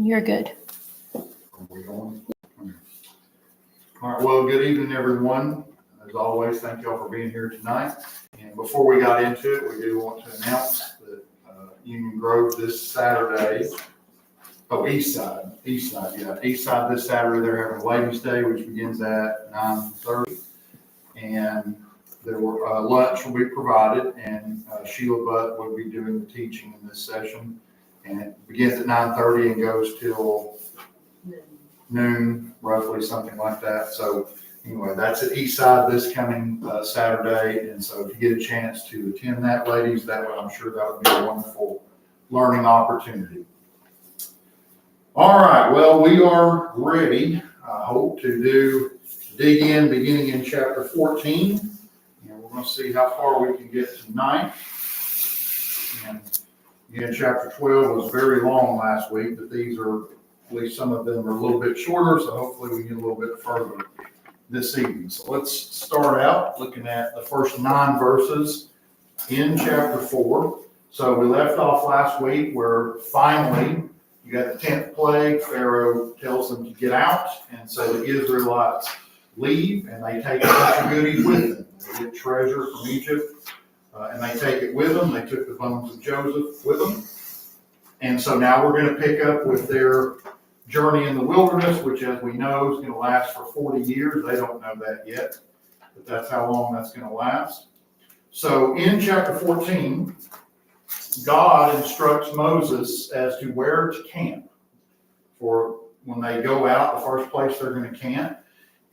You're good. Are we going? All right, well, good evening, everyone. As always, thank you all for being here tonight. And before we got into it, we do want to announce that Union Grove this Saturday, East Side this Saturday, they're having a Ladies' Day, which begins at 9:30. And there were, lunch will be provided, and Sheila Butt will be doing the teaching in this session. And it begins at 9:30 and goes till noon, roughly, something like that. So anyway, that's at East Side this coming Saturday. And so if you get a chance to attend that, ladies, I'm sure that would be a wonderful learning opportunity. All right, well, we are ready, I hope, to dig in beginning in chapter 14. And we're going to see how far we can get tonight. And again, chapter 12 was very long last week, but these are, at least some of them are a little bit shorter, so hopefully we get a little bit further this evening. So let's start out looking at the first 9 verses in chapter 4. So we left off last week where finally you got the 10th plague. Pharaoh tells them to get out, and so the Israelites leave, and they take a bunch of goodies with them. They get treasure from Egypt, and they take it with them. They took the bones of Joseph with them. And so now we're going to pick up with their journey in the wilderness, which, as we know, is going to last for 40 years. They don't know that yet, but that's how long that's going to last. So in chapter 14, God instructs Moses as to where to camp for when they go out, the first place they're going to camp.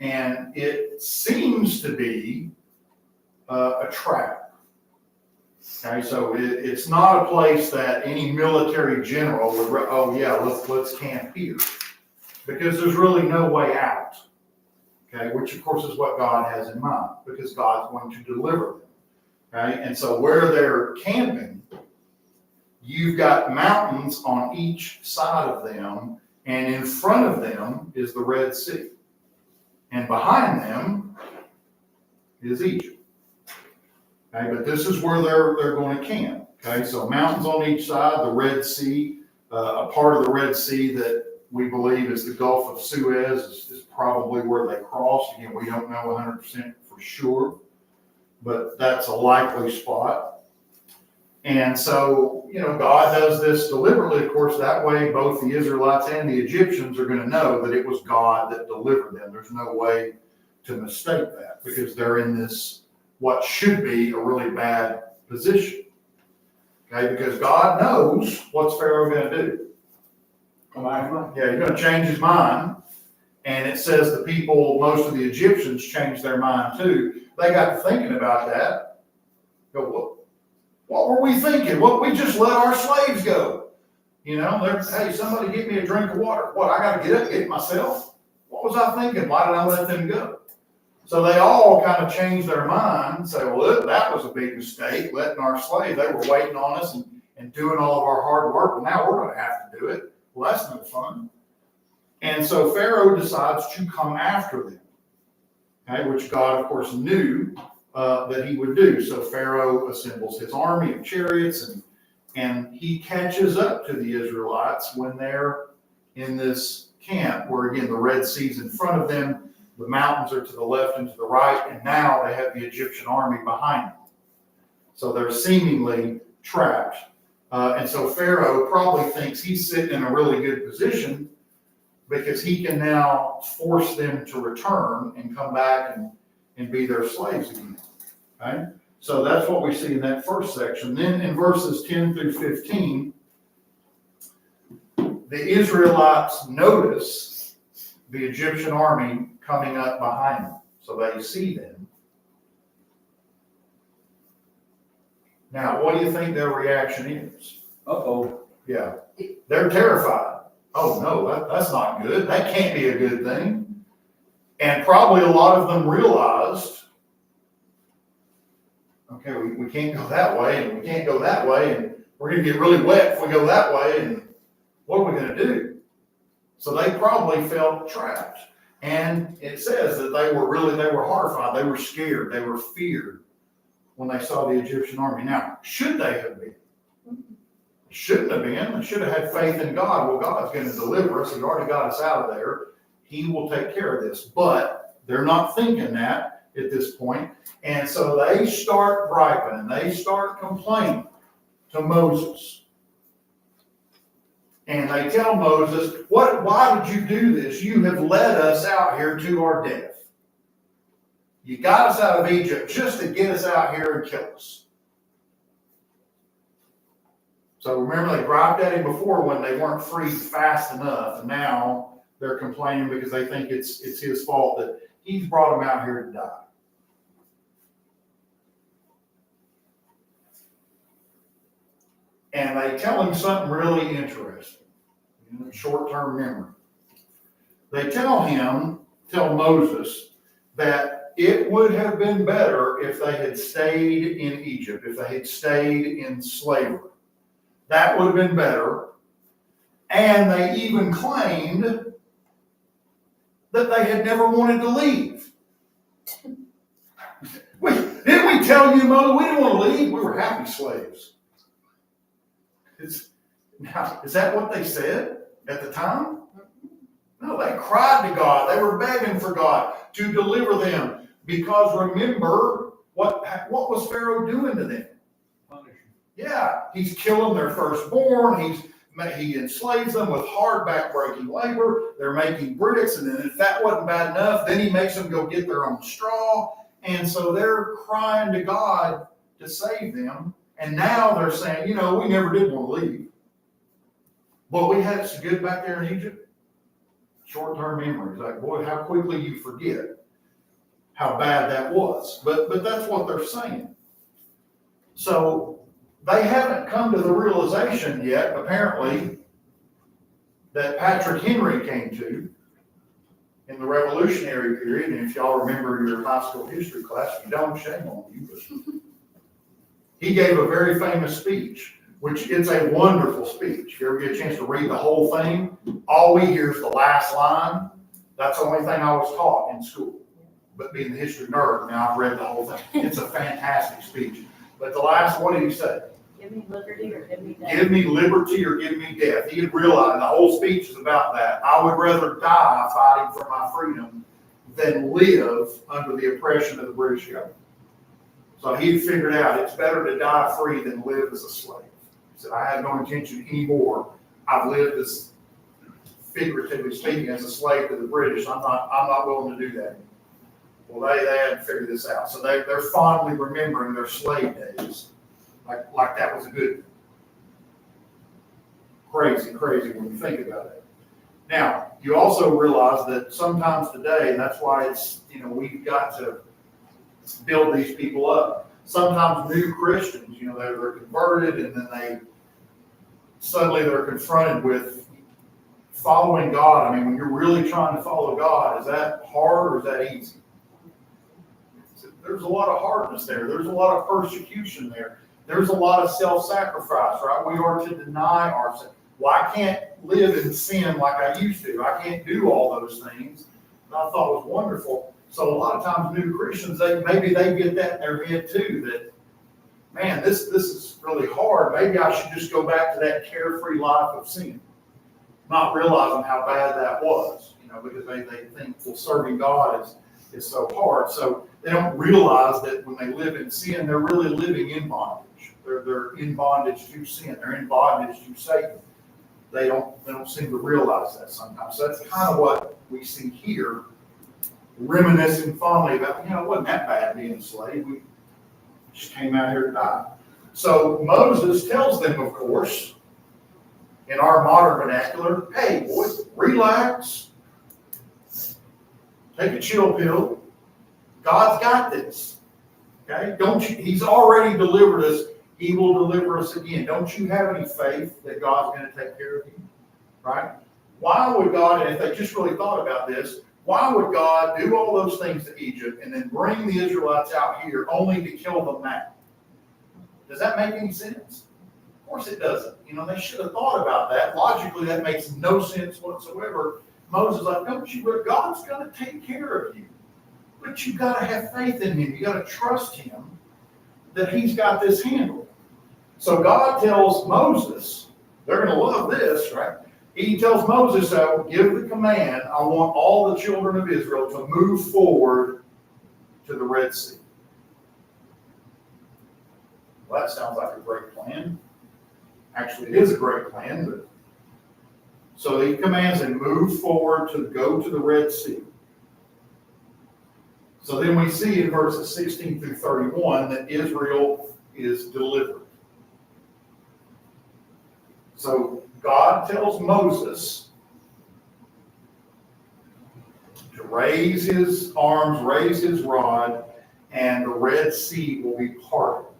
And it seems to be a trap. Okay, so it's not a place that any military general would, let's camp here. Because there's really no way out. Okay, which of course is what God has in mind, because God's going to deliver them. Okay, and so where they're camping, you've got mountains on each side of them, and in front of them is the Red Sea. And behind them is Egypt. Okay, but this is where they're going to camp. Okay, so mountains on each side, the Red Sea, a part of the Red Sea that we believe is the Gulf of Suez is probably where they crossed. Again, we don't know 100% for sure, but that's a likely spot. And so, God does this deliberately, of course, that way both the Israelites and the Egyptians are going to know that it was God that delivered them. There's no way to mistake that because they're in this, what should be a really bad position. Okay, because God knows what's Pharaoh going to do. Yeah, he's going to change his mind. And it says the people, most of the Egyptians changed their mind too. They got to thinking about that. What were we thinking? We just let our slaves go. Hey, somebody get me a drink of water. What, I got to get up and get it myself? What was I thinking? Why did I let them go? So they all kind of changed their mind and say, well, that was a big mistake, letting our slaves, they were waiting on us and doing all of our hard work. Well, now we're going to have to do it. Well, that's no fun. And so Pharaoh decides to come after them, okay, which God, of course, knew that he would do. So Pharaoh assembles his army of chariots and he catches up to the Israelites when they're in this camp where, again, the Red Sea's in front of them, the mountains are to the left and to the right, and now they have the Egyptian army behind them. So they're seemingly trapped. And so Pharaoh probably thinks he's sitting in a really good position because he can now force them to return and come back and be their slaves again. Okay? So that's what we see in that first section. Then in verses 10 through 15, the Israelites notice the Egyptian army coming up behind them. So they see them. Now, what do you think their reaction is? Uh-oh. Yeah. They're terrified. Oh, no, that's not good. That can't be a good thing. And probably a lot of them realized, okay, we can't go that way, and we can't go that way, and we're going to get really wet if we go that way, and what are we going to do? So they probably felt trapped. And it says that they were horrified. They were scared. They were feared when they saw the Egyptian army. Now, should they have been? Shouldn't have been. They should have had faith in God. Well, God's going to deliver us. He already got us out of there. He will take care of this. But they're not thinking that at this point. And so they start griping and they start complaining to Moses. And they tell Moses, why did you do this? You have led us out here to our death. You got us out of Egypt just to get us out here and kill us. So remember, they griped at him before when they weren't freed fast enough. And now they're complaining because they think it's his fault that he's brought them out here to die. And they tell him something really interesting, short-term memory. They tell Moses, that it would have been better if they had stayed in Egypt, if they had stayed in slavery. That would have been better. And they even claimed that they had never wanted to leave. Didn't we tell you, Moses, we didn't want to leave? We were happy slaves. Now, is that what they said at the time? No, they cried to God. They were begging for God to deliver them. Because remember, what was Pharaoh doing to them? Yeah, he's killing their firstborn. He enslaves them with hard back-breaking labor. They're making bricks, and then if that wasn't bad enough, then he makes them go get their own straw. And so they're crying to God to save them. And now they're saying, we never did want to leave. But we had it so good back there in Egypt. Short-term memories. Like, boy, how quickly you forget how bad that was. But that's what they're saying. So they haven't come to the realization yet, apparently, that Patrick Henry came to in the Revolutionary period. And if y'all remember your high school history class, if you don't, shame on you. But he gave a very famous speech, which it's a wonderful speech. If you ever get a chance to read the whole thing, all we hear is the last line. That's the only thing I was taught in school. But being a history nerd, now I've read the whole thing. It's a fantastic speech. But the last, what did he say? Give me liberty or give me death. Give me liberty or give me death. He had realized the whole speech is about that. I would rather die fighting for my freedom than live under the oppression of the British government. So he figured out it's better to die free than live as a slave. He said, I have no intention anymore. I've lived as, figuratively speaking, as a slave to the British. I'm not willing to do that. Well, they hadn't figured this out. So they're fondly remembering their slave days. Like that was a good, crazy when you think about it. Now, you also realize that sometimes today, and that's why it's, we've got to build these people up. Sometimes new Christians, they're converted and then they're confronted with following God. I mean, when you're really trying to follow God, is that hard or is that easy? There's a lot of hardness there. There's a lot of persecution there. There's a lot of self-sacrifice, right? We are to deny ourselves. Well, I can't live in sin like I used to. I can't do all those things. And I thought it was wonderful. So a lot of times new Christians, maybe they get that in their head too, that, man, this is really hard. Maybe I should just go back to that carefree life of sin. Not realizing how bad that was, because they think, well, serving God is so hard. So they don't realize that when they live in sin, they're really living in bondage. They're in bondage to sin. They're in bondage to Satan. They don't seem to realize that sometimes. So that's kind of what we see here, reminiscing fondly about, it wasn't that bad being a slave. We just came out here to die. So Moses tells them, of course, in our modern vernacular, hey, boys, relax. Take a chill pill. God's got this. Okay? He's already delivered us. He will deliver us again. Don't you have any faith that God's going to take care of you? Right? Why would God, and if they just really thought about this, why would God do all those things to Egypt and then bring the Israelites out here only to kill them now? Does that make any sense? Of course it doesn't. They should have thought about that. Logically, that makes no sense whatsoever. Moses is like, don't you, God's going to take care of you. But you've got to have faith in him. You've got to trust him that he's got this handled. So God tells Moses, They're going to love this, right? He tells Moses, give the command, I want all the children of Israel to move forward to the Red Sea. Well, that sounds like a great plan. Actually, it is a great plan, but so he commands them move forward to go to the Red Sea. So then we see in verses 16 through 31 that Israel is delivered. So God tells Moses to raise his arms, raise his rod, and the Red Sea will be parted.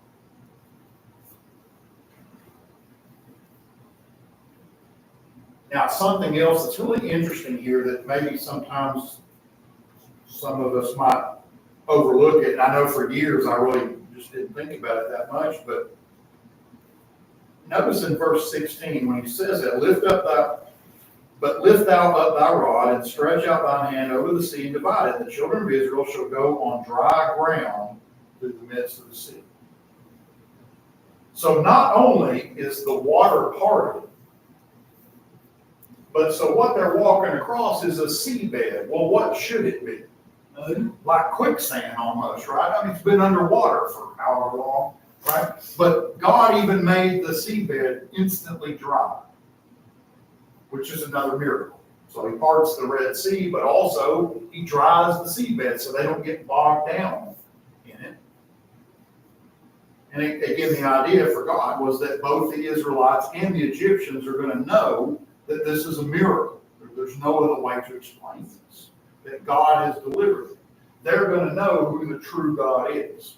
Now, something else that's really interesting here that maybe sometimes some of us might overlook it, and I know for years I really just didn't think about it that much, but notice in verse 16 when he says that, lift thou up thy rod and stretch out thine hand over the sea and divide it. The children of Israel shall go on dry ground through the midst of the sea. So not only is the water parted, but so what they're walking across is a seabed. Well, what should it be? Like quicksand almost, right? I mean, it's been underwater for however long, right? But God even made the seabed instantly dry, which is another miracle. So he parts the Red Sea, but also he dries the seabed so they don't get bogged down in it. And again, the idea for God was that both the Israelites and the Egyptians are going to know that this is a miracle. There's no other way to explain this. That God has delivered them. They're going to know who the true God is.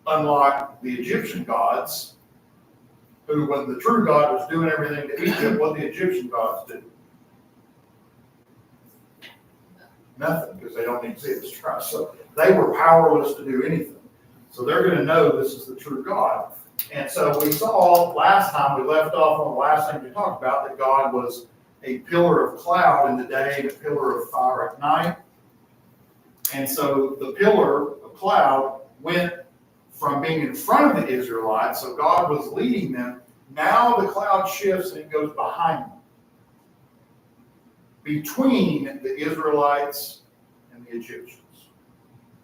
Unlike the Egyptian gods, who when the true God was doing everything to Egypt, what the Egyptian gods did? Nothing, because they don't exist, right? So they were powerless to do anything. So they're going to know this is the true God. And so we saw last time, we left off on the last thing we talked about, that God was a pillar of cloud in the day and a pillar of fire at night. And so the pillar of cloud went from being in front of the Israelites, so God was leading them. Now the cloud shifts and it goes behind them, between the Israelites and the Egyptians,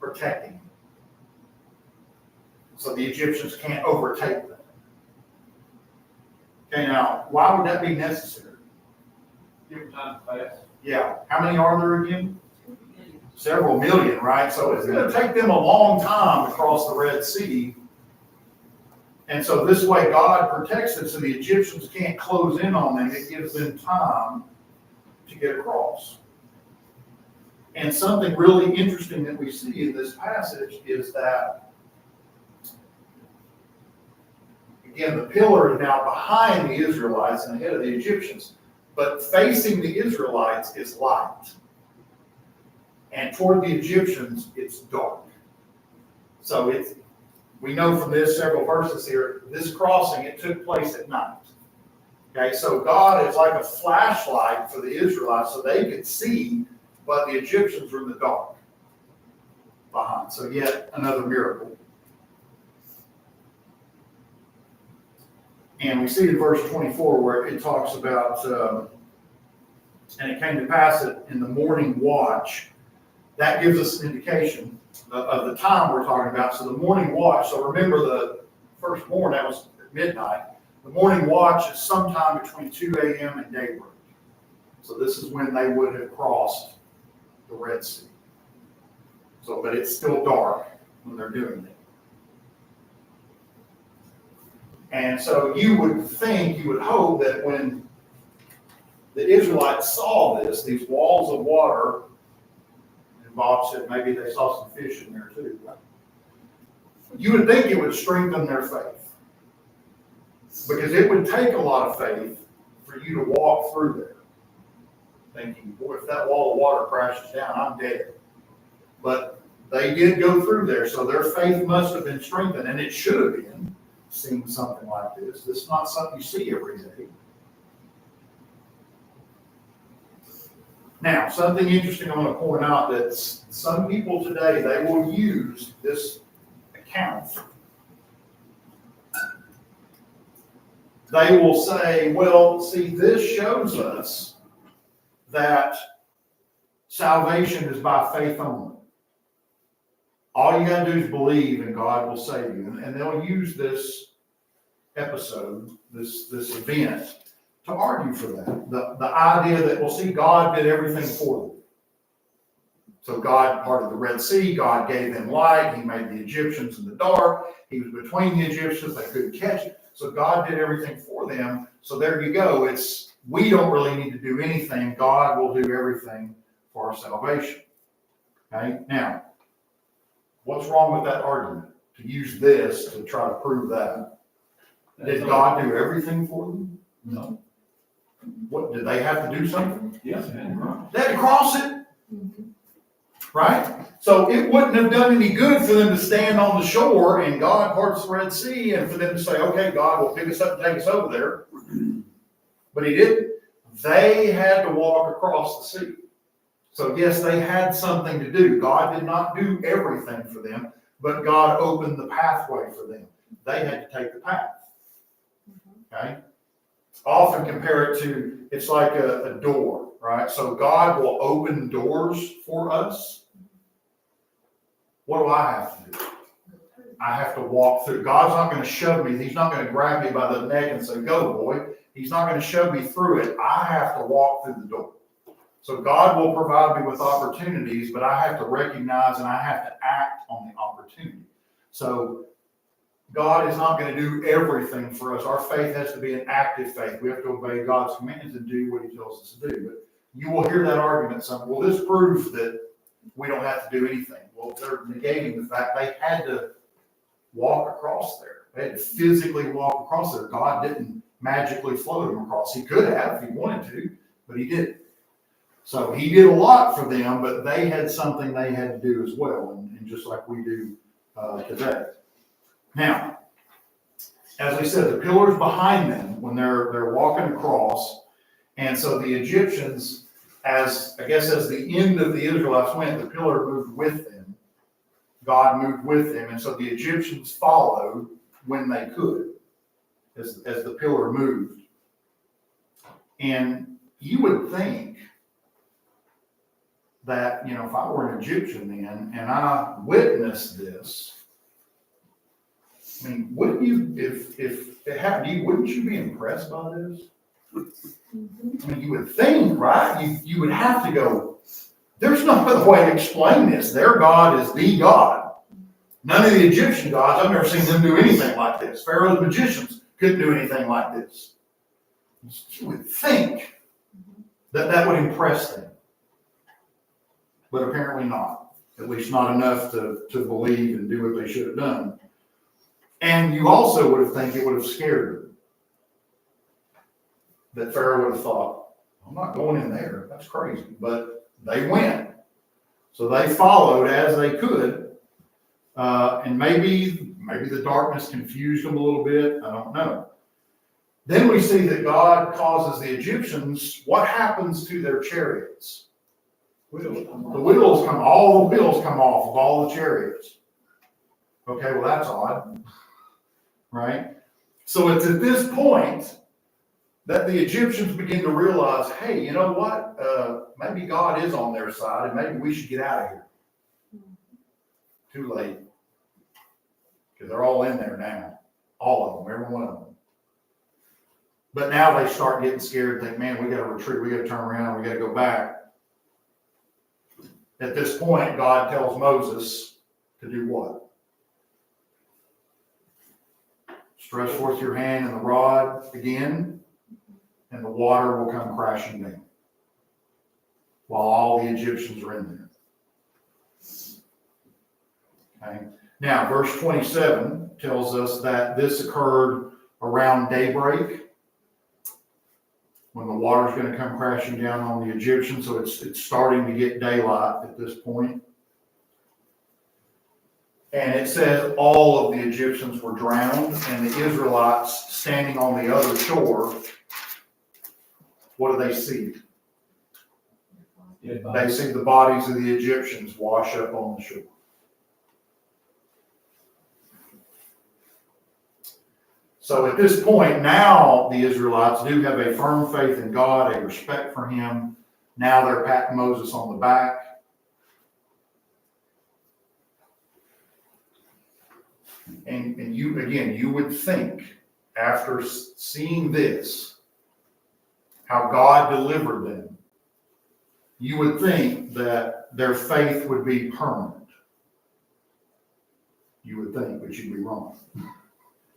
protecting them. So the Egyptians can't overtake them. Okay, now, why would that be necessary? Give them time to pass. Yeah, how many are there again? Several million, right? So it's going to take them a long time to cross the Red Sea. And so this way God protects it so the Egyptians can't close in on them. It gives them time to get across. And something really interesting that we see in this passage is that, again, the pillar is now behind the Israelites and ahead of the Egyptians, but facing the Israelites is light. And toward the Egyptians, it's dark. So we know from this several verses here, this crossing, it took place at night. Okay, so God is like a flashlight for the Israelites so they could see, but the Egyptians were in the dark behind. So yet another miracle. And we see in verse 24 where it talks about, and it came to pass that in the morning watch, that gives us an indication of the time we're talking about. So the morning watch, so remember the first morning, that was at midnight. The morning watch is sometime between 2 a.m. and daybreak. So this is when they would have crossed the Red Sea. So, but it's still dark when they're doing it. And so you would think, you would hope that when the Israelites saw this, these walls of water, and Bob said maybe they saw some fish in there too, you would think it would strengthen their faith. Because it would take a lot of faith for you to walk through there. Thinking, boy, if that wall of water crashes down, I'm dead. But they did go through there, so their faith must have been strengthened, and it should have been, seeing something like this. This is not something you see every day. Now, something interesting I want to point out that some people today, they will use this account they will say, well, see, this shows us that salvation is by faith only. All you got to do is believe and God will save you. And they'll use this episode, this event, to argue for that. The idea that, well, see, God did everything for them. So God parted the Red Sea, God gave them light, He made the Egyptians in the dark, He was between the Egyptians, they couldn't catch it. So God did everything for them. So there you go. We don't really need to do anything. God will do everything for our salvation. Okay? Now, what's wrong with that argument? To use this to try to prove that. Did God do everything for them? No. What, did they have to do something? Yes. They had to cross it. Right? So it wouldn't have done any good for them to stand on the shore and God parts the Red Sea and for them to say, okay, God will pick us up and take us over there. But He didn't. They had to walk across the sea. So yes, they had something to do. God did not do everything for them, but God opened the pathway for them. They had to take the path. Okay? Often compare it to, it's like a door, right? So God will open doors for us. What do I have to do? I have to walk through. God's not going to shove me. He's not going to grab me by the neck and say, go, boy. He's not going to shove me through it. I have to walk through the door. So God will provide me with opportunities, but I have to recognize and I have to act on the opportunity. So God is not going to do everything for us. Our faith has to be an active faith. We have to obey God's commands and do what He tells us to do. But you will hear that argument some, well, this proves that we don't have to do anything. Well, they're negating the fact they had to walk across there. They had to physically walk across there. God didn't magically float them across. He could have if He wanted to, but He didn't. So He did a lot for them, but they had something they had to do as well, and just like we do today. Now, as we said, the pillar's behind them when they're walking across, and so the Egyptians, as the end of the Israelites went, the pillar moved with them. God moved with them, and so the Egyptians followed when they could, as the pillar moved. And you would think that, if I were an Egyptian then, and I witnessed this, I mean, wouldn't you, if it happened to you, wouldn't you be impressed by this? I mean, you would think, right? You would have to go, there's no other way to explain this. Their God is the God. None of the Egyptian gods, I've never seen them do anything like this. Pharaoh's magicians couldn't do anything like this. You would think that would impress them. But apparently not. At least not enough to believe and do what they should have done. And you also would have think it would have scared them. That Pharaoh would have thought, I'm not going in there. That's crazy. But they went. So they followed as they could. And maybe the darkness confused them a little bit. I don't know. Then we see that God causes the Egyptians, what happens to their chariots? All the wheels come off of all the chariots. Okay, well that's odd. Right? So it's at this point that the Egyptians begin to realize, hey, you know what? Maybe God is on their side and maybe we should get out of here. Too late. Because they're all in there now. All of them, every one of them. But now they start getting scared and think, man, we got to retreat, we got to turn around, we got to go back. At this point, God tells Moses to do what? Stretch forth your hand and the rod again, and the water will come crashing down while all the Egyptians are in there. Okay. Now, verse 27 tells us that this occurred around daybreak when the water's going to come crashing down on the Egyptians. So it's starting to get daylight at this point. And it says all of the Egyptians were drowned, and the Israelites standing on the other shore, what do they see? They see the bodies of the Egyptians wash up on the shore. So at this point, now the Israelites do have a firm faith in God, a respect for him. Now they're patting Moses on the back. And you, again, you would think, after seeing this, how God delivered them, you would think that their faith would be permanent. You would think, but you'd be wrong.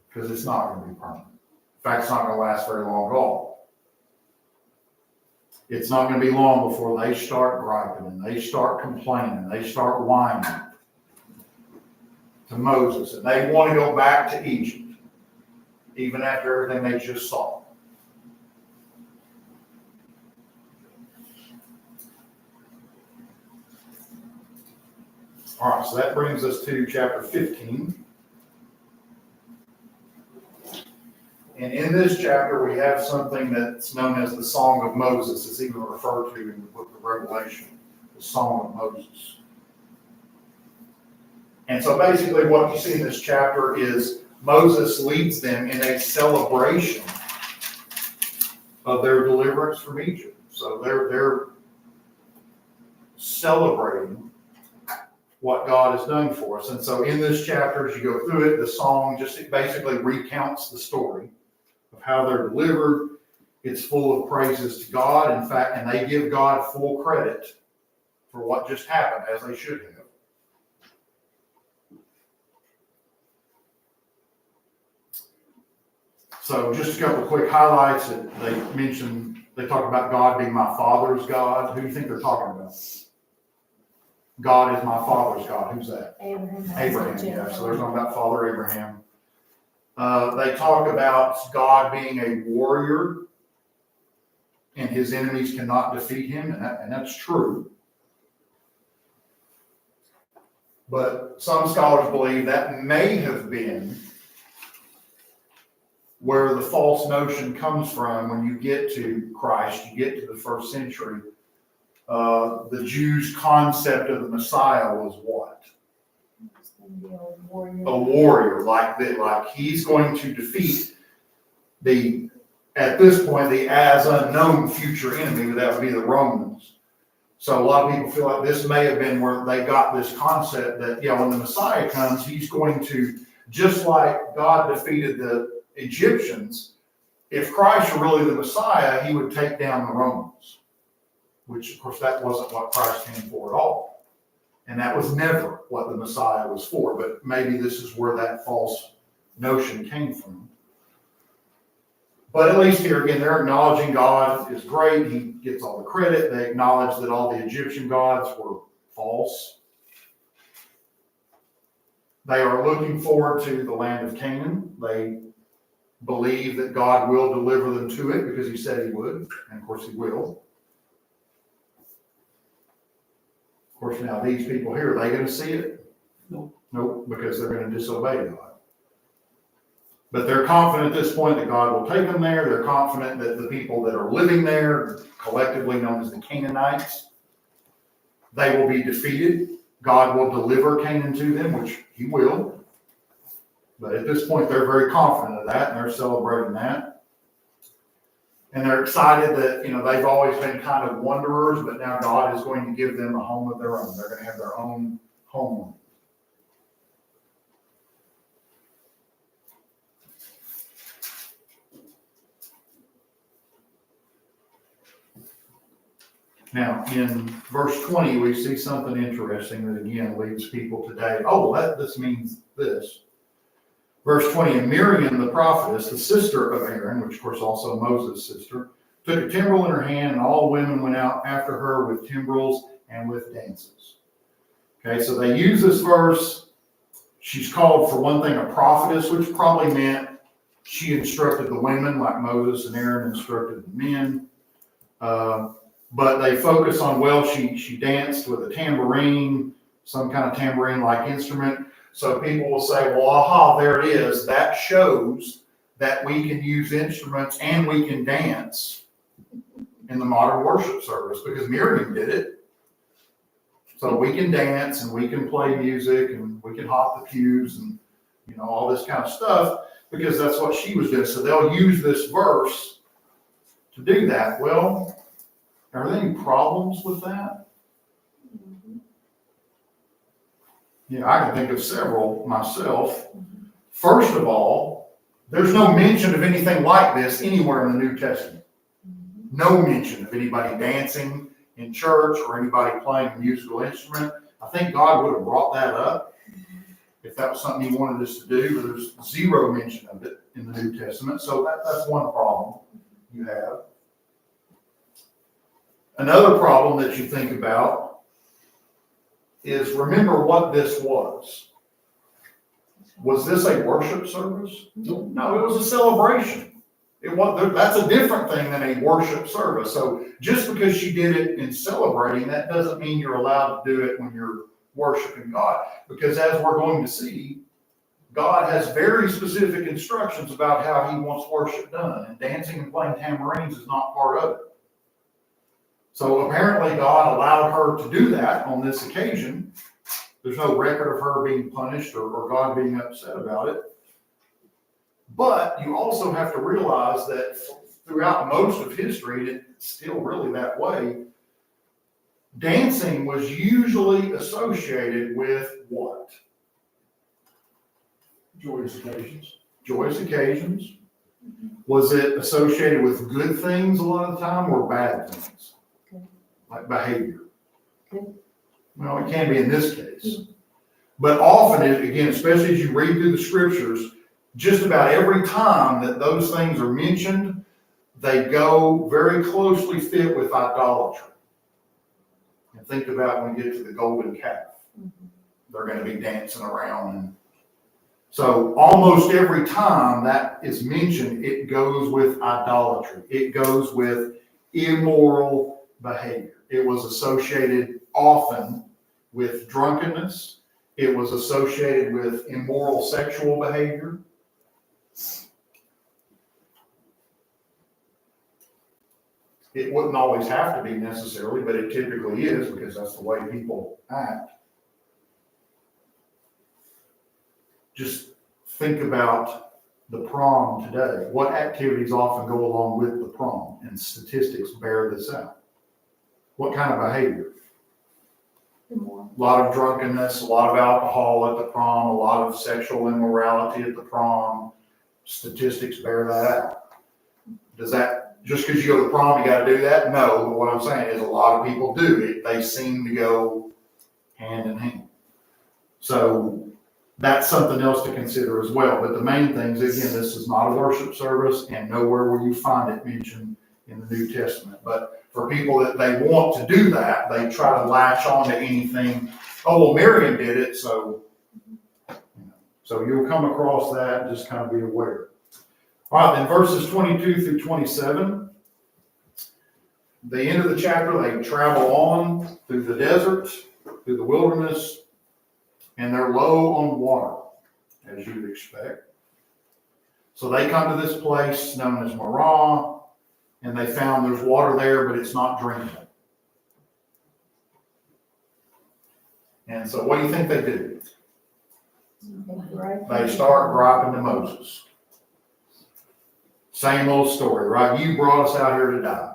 Because it's not going to be permanent. In fact, it's not going to last very long at all. It's not going to be long before they start griping and they start complaining, they start whining to Moses, and they want to go back to Egypt, even after everything they just saw. All right, so that brings us to chapter 15. And in this chapter, we have something that's known as the Song of Moses. It's even referred to in the book of Revelation, the Song of Moses. And so basically what you see in this chapter is Moses leads them in a celebration of their deliverance from Egypt. So they're celebrating what God has done for us. And so in this chapter, as you go through it, the song just basically recounts the story of how they're delivered. It's full of praises to God. In fact, and they give God full credit for what just happened, as they should have. So just a couple of quick highlights that they mentioned. They talk about God being my father's God. Who do you think they're talking about? God is my father's God. Who's that? Abraham, yeah. So they're talking about Father Abraham. They talk about God being a warrior and his enemies cannot defeat him, and that's true. But some scholars believe that may have been where the false notion comes from when you get to Christ, you get to the first century. The Jews' concept of the Messiah was what? A warrior, like that, like he's going to defeat at this point, the as unknown future enemy, that would be the Romans. So a lot of people feel like this may have been where they got this concept that, when the Messiah comes, he's going to, just like God defeated the Egyptians, if Christ were really the Messiah, he would take down the Romans, which of course that wasn't what Christ came for at all. And that was never what the Messiah was for, but maybe this is where that false notion came from. But at least here again, they're acknowledging God is great. He gets all the credit. They acknowledge that all the Egyptian gods were false. They are looking forward to the land of Canaan. They believe that God will deliver them to it because he said he would, and of course he will. Of course, now these people here, are they going to see it? Nope, because they're going to disobey God. But they're confident at this point that God will take them there. They're confident that the people that are living there, collectively known as the Canaanites, they will be defeated. God will deliver Canaan to them, which he will. But at this point, they're very confident of that, and they're celebrating that. And they're excited that, they've always been kind of wanderers, but now God is going to give them a home of their own. They're going to have their own homeland. Now, in verse 20, we see something interesting that again leads people today. This means this. Verse 20, and Miriam the prophetess, the sister of Aaron, which of course also Moses' sister, took a timbrel in her hand, and all women went out after her with timbrels and with dances. Okay, so they use this verse. She's called, for one thing, a prophetess, which probably meant she instructed the women like Moses and Aaron instructed the men. But they focus on, she danced with a tambourine, some kind of tambourine-like instrument. So people will say, there it is. That shows that we can use instruments and we can dance in the modern worship service because Miriam did it. So we can dance and we can play music and we can hop the pews and, all this kind of stuff because that's what she was doing. So they'll use this verse to do that. Well, are there any problems with that? Yeah, I can think of several myself. First of all, there's no mention of anything like this anywhere in the New Testament. No mention of anybody dancing in church or anybody playing a musical instrument. I think God would have brought that up if that was something He wanted us to do, but there's zero mention of it in the New Testament. So that's one problem you have. Another problem that you think about is, remember what this was. Was this a worship service? No, it was a celebration. That's a different thing than a worship service. So just because she did it in celebrating, that doesn't mean you're allowed to do it when you're worshiping God. Because as we're going to see, God has very specific instructions about how He wants worship done. And dancing and playing tambourines is not part of it. So apparently God allowed her to do that on this occasion. There's no record of her being punished or God being upset about it. But you also have to realize that throughout most of history, and it's still really that way, dancing was usually associated with what? Joyous occasions. Joyous occasions. Was it associated with good things a lot of the time or bad things? Like behavior? Well, it can be in this case. But often, again, especially as you read through the scriptures, just about every time that those things are mentioned, they go very closely fit with idolatry. And think about when we get to the golden calf. They're going to be dancing around. And so almost every time that is mentioned, it goes with idolatry. It goes with immoral behavior. It was associated often with drunkenness. It was associated with immoral sexual behavior. It wouldn't always have to be necessarily, but it typically is because that's the way people act. Just think about the prom today. What activities often go along with the prom? And statistics bear this out. What kind of behavior? A lot of drunkenness, a lot of alcohol at the prom, a lot of sexual immorality at the prom. Statistics bear that out. Does that, just because you go to the prom, you got to do that? No, but what I'm saying is a lot of people do it. They seem to go hand in hand. So that's something else to consider as well. But the main things, again, this is not a worship service and nowhere will you find it mentioned in the New Testament. But for people that they want to do that, they try to latch on to anything. Oh, well, Miriam did it, so you'll come across that. Just kind of be aware. All right, then verses 22 through 27. The end of the chapter, they travel on through the desert, through the wilderness, and they're low on water, as you'd expect. So they come to this place known as Marah, and they found there's water there, but it's not drinkable. And so what do you think they do? They start griping to Moses. Same old story, right? You brought us out here to die.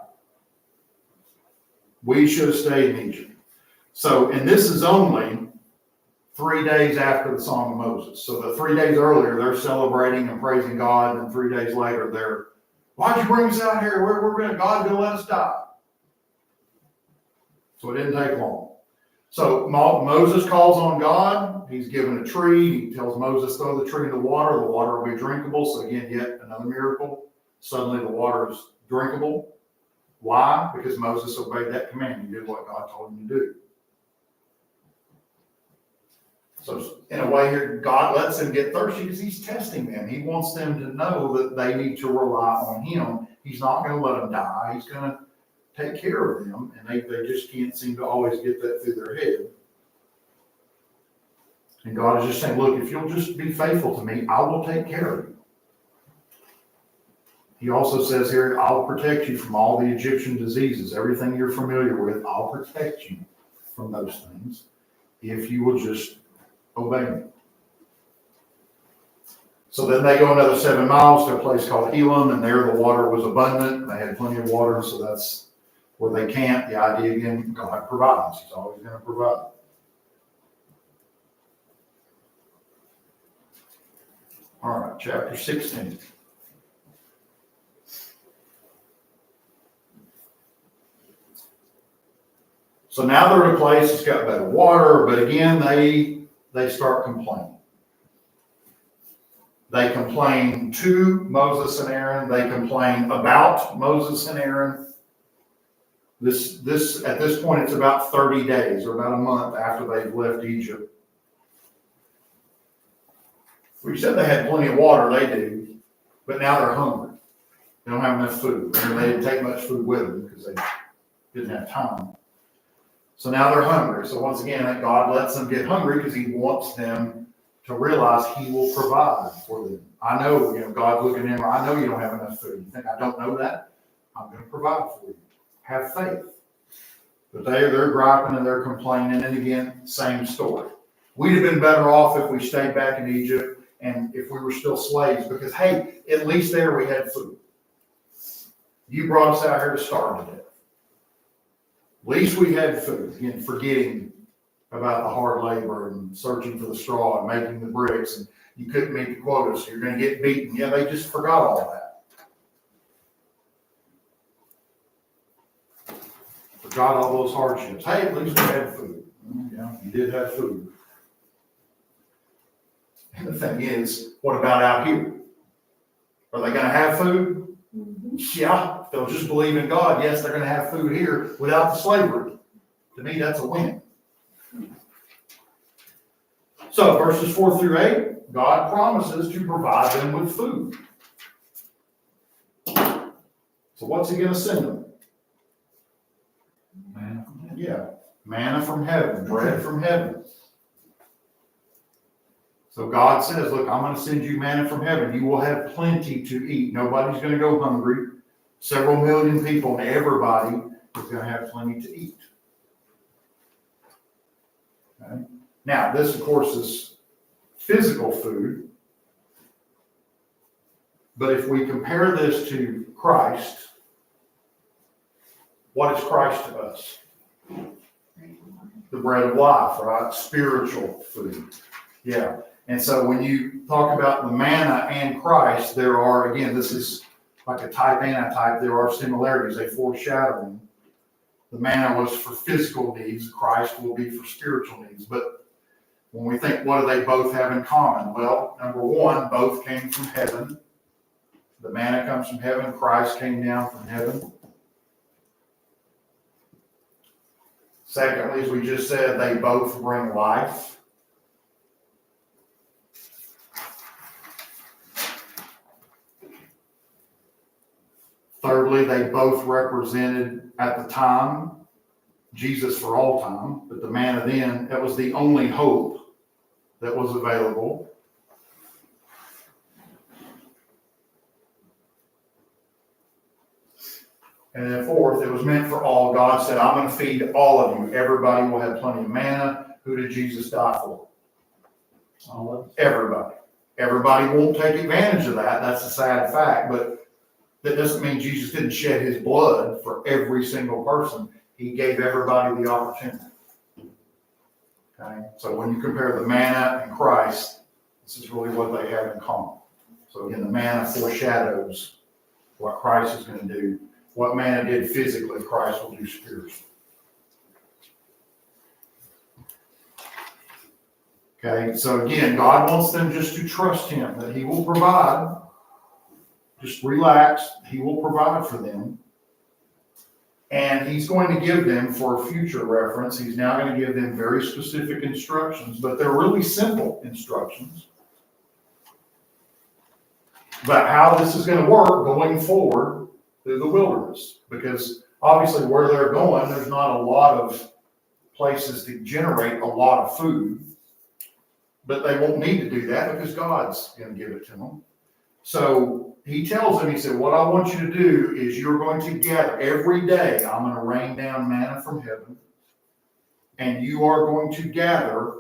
We should have stayed in Egypt. So, and this is only 3 days after the Song of Moses. So the 3 days earlier, they're celebrating and praising God, and 3 days later, they're, why'd you bring us out here? God's gonna let us die. So it didn't take long. So Moses calls on God. He's given a tree. He tells Moses, throw the tree in the water. The water will be drinkable. So again, yet another miracle. Suddenly the water is drinkable. Why? Because Moses obeyed that command. He did what God told him to do. So in a way here, God lets them get thirsty because He's testing them. He wants them to know that they need to rely on Him. He's not going to let them die. He's going to take care of them, and they just can't seem to always get that through their head. And God is just saying, look, if you'll just be faithful to me, I will take care of you. He also says here, I'll protect you from all the Egyptian diseases. Everything you're familiar with, I'll protect you from those things if you will just obey me. So then they go another 7 miles to a place called Elam, and there the water was abundant. They had plenty of water, so that's where they camped. The idea again, God provides. He's always going to provide. All right, chapter 16. So now they're in a place that's got better water, but again, they start complaining. They complain to Moses and Aaron. They complain about Moses and Aaron. This at this point, it's about 30 days or about a month after they've left Egypt. We said they had plenty of water, they do, but now they're hungry. They don't have enough food. They didn't take much food with them because they didn't have time. So now they're hungry. So once again, God lets them get hungry because he wants them to realize he will provide for them. I know, God's looking at them, I know you don't have enough food. You think I don't know that? I'm going to provide for you. Have faith. But they're griping and they're complaining. And again, same story. We'd have been better off if we stayed back in Egypt and if we were still slaves because, hey, at least there we had food. You brought us out here to starve to death. At least we had food. Again, forgetting about the hard labor and searching for the straw and making the bricks, and you couldn't meet the quota, so you're going to get beaten. Yeah, they just forgot all that. Forgot all those hardships. Hey, at least we had food. Yeah, you did have food. And the thing is, what about out here? Are they going to have food? Yeah, they'll just believe in God. Yes, they're going to have food here without the slavery. To me, that's a win. So, verses 4 through 8, God promises to provide them with food. So, what's he going to send them? Manna. Yeah, manna from heaven, bread from heaven. So God says, look, I'm going to send you manna from heaven. You will have plenty to eat. Nobody's going to go hungry. Several million people and everybody is going to have plenty to eat. Okay? Now, this, of course, is physical food. But if we compare this to Christ, what is Christ to us? The bread of life, right? Spiritual food. Yeah. And so when you talk about the manna and Christ, there are, again, this is like a type antitype, there are similarities, a foreshadowing. The manna was for physical needs, Christ will be for spiritual needs. But when we think, what do they both have in common? Well, number one, both came from heaven. The manna comes from heaven, Christ came down from heaven. Secondly, as we just said, they both bring life. Thirdly, they both represented at the time Jesus for all time, but the manna then, that was the only hope that was available. And then fourth, it was meant for all. God said, I'm going to feed all of you. Everybody will have plenty of manna. Who did Jesus die for? All of us. Everybody. Everybody won't take advantage of that. That's a sad fact, but that doesn't mean Jesus didn't shed his blood for every single person. He gave everybody the opportunity. Okay? So when you compare the manna and Christ, this is really what they have in common. So again, the manna foreshadows what Christ is going to do. What manna did physically, Christ will do spiritually. Okay, so again, God wants them just to trust him, that he will provide. Just relax. He will provide for them. And he's going to give them, for future reference, he's now going to give them very specific instructions, but they're really simple instructions about how this is going to work going forward through the wilderness. Because obviously where they're going, there's not a lot of places to generate a lot of food, but they won't need to do that because God's going to give it to them. So he tells them, he said, what I want you to do is you're going to gather every day. I'm going to rain down manna from heaven, and you are going to gather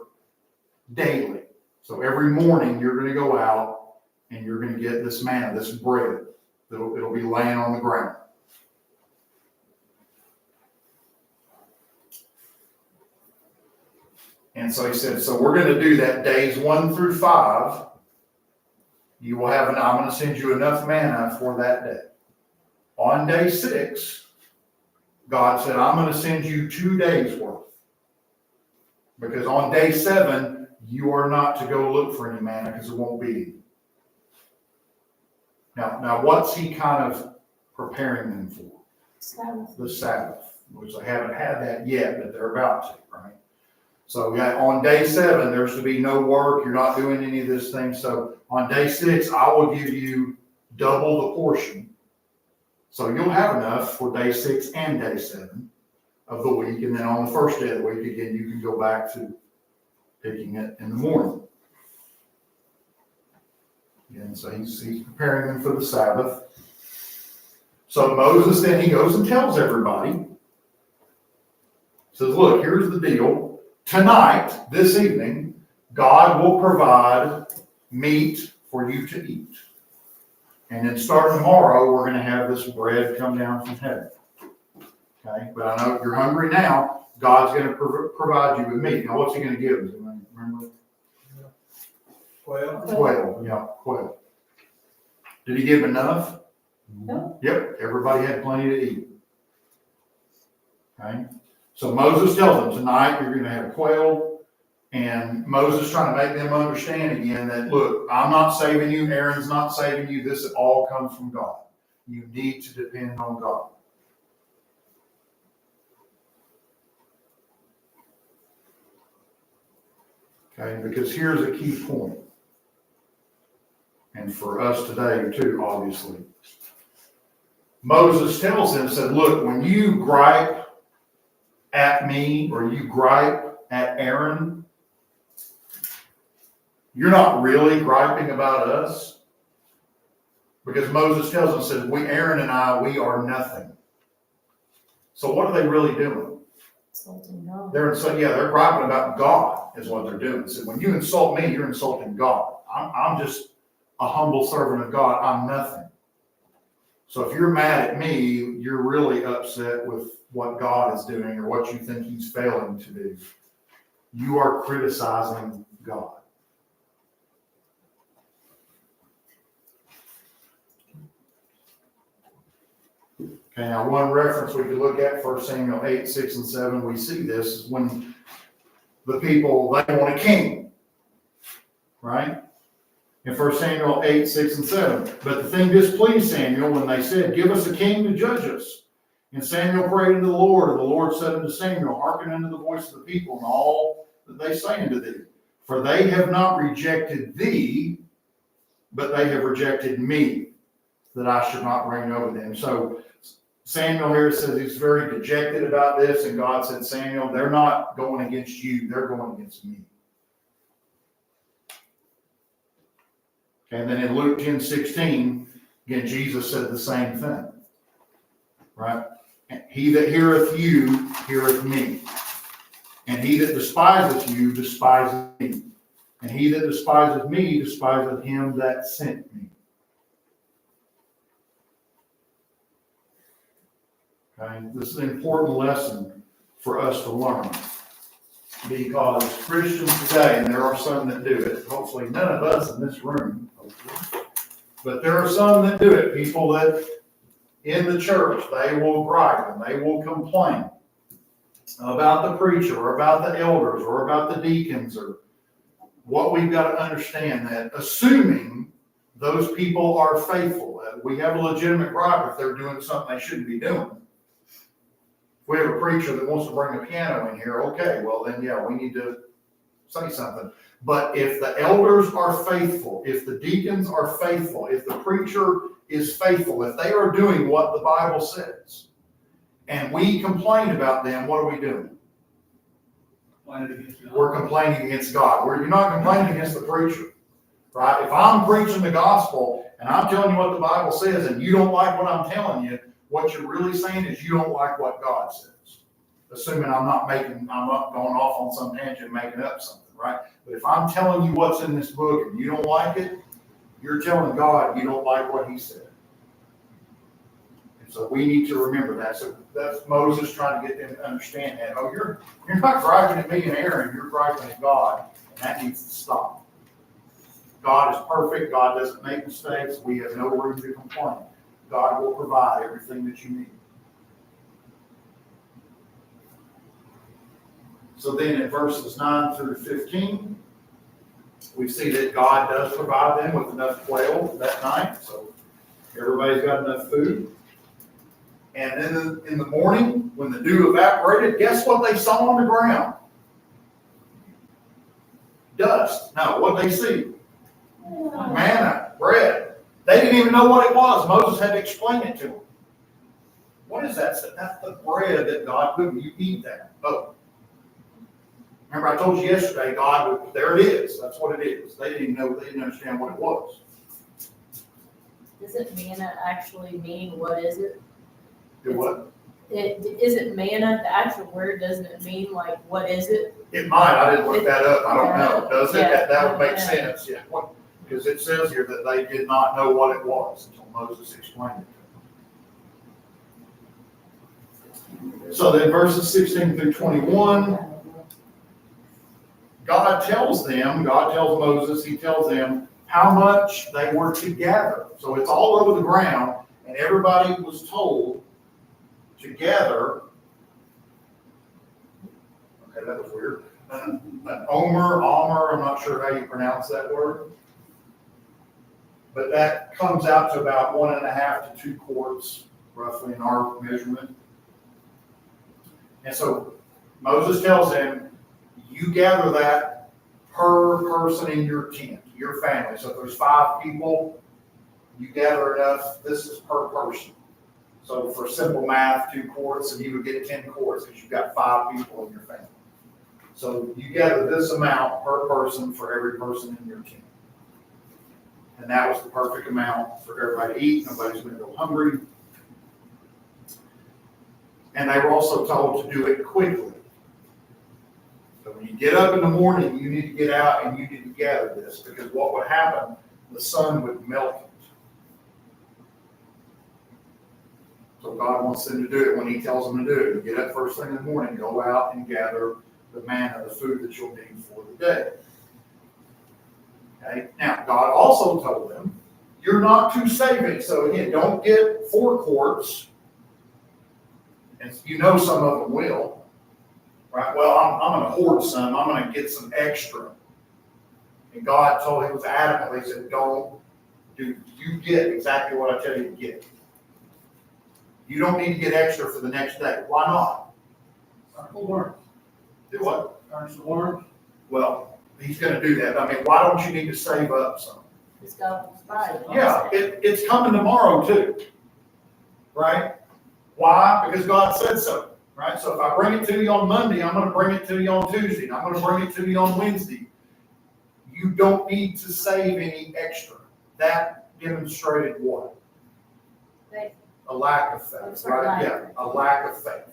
daily. So every morning you're going to go out and you're going to get this manna, this bread. It'll be laying on the ground. And so he said, so we're going to do that days 1 through 5. You will have I'm going to send you enough manna for that day. On day 6, God said, I'm going to send you 2 days worth. Because on day 7, you are not to go look for any manna because it won't be any. Now what's he kind of preparing them for? Sabbath. The Sabbath, which they haven't had that yet, but they're about to, right? So on day 7, there's to be no work. You're not doing any of this thing. So on day 6, I will give you double the portion. So you'll have enough for day 6 and day 7 of the week. And then on the first day of the week, again, you can go back to picking it in the morning. And so he's preparing them for the Sabbath. So Moses then, he goes and tells everybody, says, look, here's the deal. Tonight, this evening, God will provide meat for you to eat. And then starting tomorrow, we're going to have this bread come down from heaven. Okay? But I know if you're hungry now, God's going to provide you with meat. Now, what's he going to give us? Remember? 12. Yeah, 12. Did he give enough? No. Yep, everybody had plenty to eat. Okay? So Moses tells them, tonight you're going to have quail, and Moses trying to make them understand again that, look, I'm not saving you, Aaron's not saving you, this all comes from God. You need to depend on God. Okay, because here's a key point. And for us today too, obviously. Moses tells them, said, look, when you gripe at me or you gripe at Aaron, you're not really griping about us. Because Moses tells them, says, Aaron and I, we are nothing. So what are they really doing? Insulting God. They're griping about God is what they're doing. So when you insult me, you're insulting God. I'm just a humble servant of God. I'm nothing. So if you're mad at me, you're really upset with what God is doing or what you think he's failing to do. You are criticizing God. Okay, now one reference we could look at, 1 Samuel 8, 6, and 7, we see this is when the people, they want a king, right? In 1 Samuel 8, 6, and 7. But the thing displeased Samuel when they said, give us a king to judge us. And Samuel prayed unto the Lord, and the Lord said unto Samuel, hearken unto the voice of the people and all that they say unto thee. For they have not rejected thee, but they have rejected me, that I should not reign over them. So Samuel here says he's very dejected about this, and God said, Samuel, they're not going against you, they're going against me. And then in Luke 10:16, again, Jesus said the same thing. Right? He that heareth you, heareth me. And he that despiseth you, despiseth me. And he that despiseth me, despiseth him that sent me. Okay? This is an important lesson for us to learn. Because Christians today, and there are some that do it, hopefully none of us in this room, but there are some that do it, people that in the church, they will gripe and they will complain about the preacher or about the elders or about the deacons. Or what we've got to understand, that assuming those people are faithful, we have a legitimate gripe if they're doing something they shouldn't be doing. If we have a preacher that wants to bring a piano in here, okay, well then, yeah, we need to say something. But if the elders are faithful, if the deacons are faithful, if the preacher is faithful, if they are doing what the Bible says, and we complain about them, what are we doing? We're complaining against God. You're not complaining against the preacher, right? If I'm preaching the gospel and I'm telling you what the Bible says and you don't like what I'm telling you, what you're really saying is you don't like what God says. Assuming I'm not going off on some tangent making up something, right? But if I'm telling you what's in this book and you don't like it, You're telling God you don't like what he said. And so we need to remember that. So that's Moses trying to get them to understand that. Oh, you're not griping at me and Aaron, you're griping at God, and that needs to stop. God is perfect. God doesn't make mistakes. We have no room to complain. God will provide everything that you need. So then in verses 9 through 15, we see that God does provide them with enough quail that night. So everybody's got enough food. And then in the morning, when the dew evaporated, guess what they saw on the ground? Dust. No, what they see? Manna, bread. They didn't even know what it was. Moses had to explain it to them. What is that? That's the bread that God put in. You eat that. Oh. Remember I told you yesterday, there it is. That's what it is. They didn't know, they didn't understand what it was. Doesn't manna actually mean what is it? Do what? Isn't manna, the actual word, doesn't it mean like, what is it? It might. I didn't look that up. I don't know. Does it? Yeah. That would make sense. Yeah. Because it says here that they did not know what it was until Moses explained it to them. So then verses 16 through 21, God tells Moses, he tells them how much they were to gather. So it's all over the ground, and everybody was told to gather. Okay, that was weird. An omer, I'm not sure how you pronounce that word. But that comes out to about 1.5 to 2 quarts, roughly in our measurement. And so Moses tells them, you gather that per person in your tent, your family. So if there's 5 people, you gather enough, this is per person. So for simple math, 2 quarts, and you would get 10 quarts because you've got 5 people in your family. So you gather this amount per person for every person in your tent. And that was the perfect amount for everybody to eat. Nobody's going to go hungry. And they were also told to do it quickly. So when you get up in the morning, you need to get out and you need to gather this, because what would happen, the sun would melt it. So God wants them to do it when he tells them to do it. You get up first thing in the morning, go out and gather the manna, the food that you'll need for the day. Okay. Now, God also told them, you're not to save it. So again, don't get 4 quarts. And you know some of them will. Right? Well, I'm going to hoard some. I'm going to get some extra. And God told him, was adamant. He said, you get exactly what I tell you to get. You don't need to get extra for the next day. Why not? Circle worms. Do what? Turns the worms. Well, he's going to do that. I mean, why don't you need to save up some? It's got Friday. Yeah, it's coming tomorrow too. Right? Why? Because God said so. Right? So if I bring it to you on Monday, I'm going to bring it to you on Tuesday, and I'm going to bring it to you on Wednesday. You don't need to save any extra. That demonstrated what? Faith. A lack of faith, right? Yeah, a lack of faith.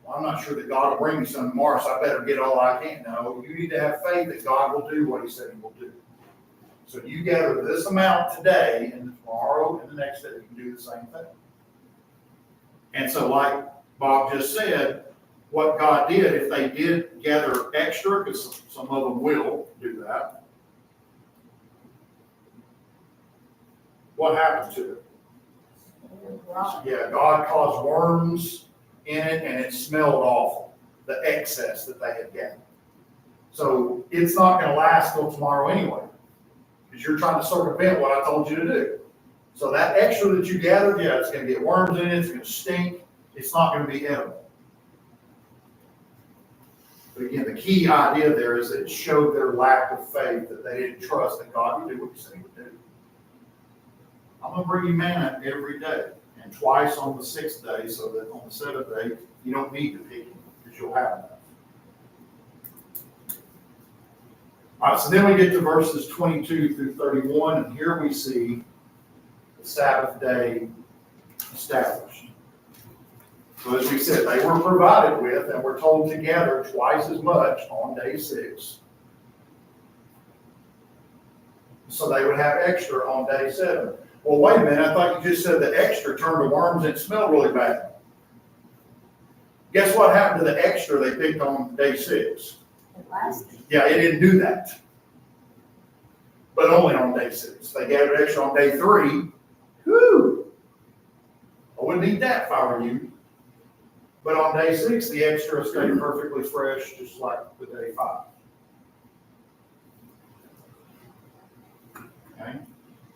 Well, I'm not sure that God will bring me some tomorrow, so I better get all I can. No, you need to have faith that God will do what he said he will do. So you gather this amount today, and tomorrow and the next day, you can do the same thing. And so like Bob just said, what God did, if they did gather extra, because some of them will do that, what happened to it? Yeah, God caused worms in it, and it smelled awful, the excess that they had gathered. So it's not going to last till tomorrow anyway, because you're trying to circumvent what I told you to do. So that extra that you gathered, yeah, it's going to get worms in it, it's going to stink, it's not going to be edible. But again, the key idea there is that it showed their lack of faith, that they didn't trust that God would do what he said he would do. I'm going to bring you manna every day, and twice on the 6th day, so that on the 7th day, you don't need to pick it, because you'll have enough. All right, so then we get to verses 22 through 31, and here we see the Sabbath day established. So as we said, they were provided with and were told to gather twice as much on day 6. So they would have extra on day 7. Well, wait a minute, I thought you just said the extra turned to worms and it smelled really bad. Guess what happened to the extra they picked on day 6? It lasted. Yeah, it didn't do that. But only on day 6. They gave it extra on day 3. Whoo! I wouldn't eat that if I were you. But on day 6, the extra stayed perfectly fresh, just like the day 5. Okay?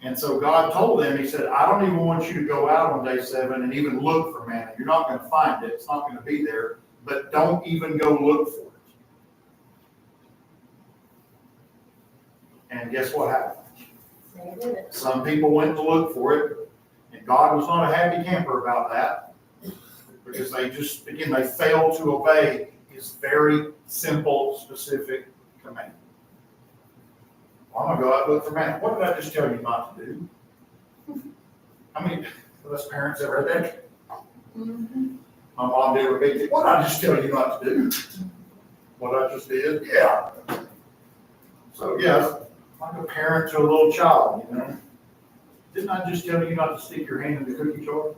And so God told them, he said, I don't even want you to go out on day 7 and even look for manna. You're not going to find it. It's not going to be there. But don't even go look for it. And guess what happened? They did it. Some people went to look for it, and God was not a happy camper about that, because they failed to obey his very simple, specific command. I'm going to go out and look for manna. What did I just tell you not to do? I mean, us parents ever had that? Mm-hmm. My mom did repeat it. What did I just tell you not to do? What I just did? Yeah. So, yes, like a parent to a little child, you know. Didn't I just tell you not to stick your hand in the cookie jar?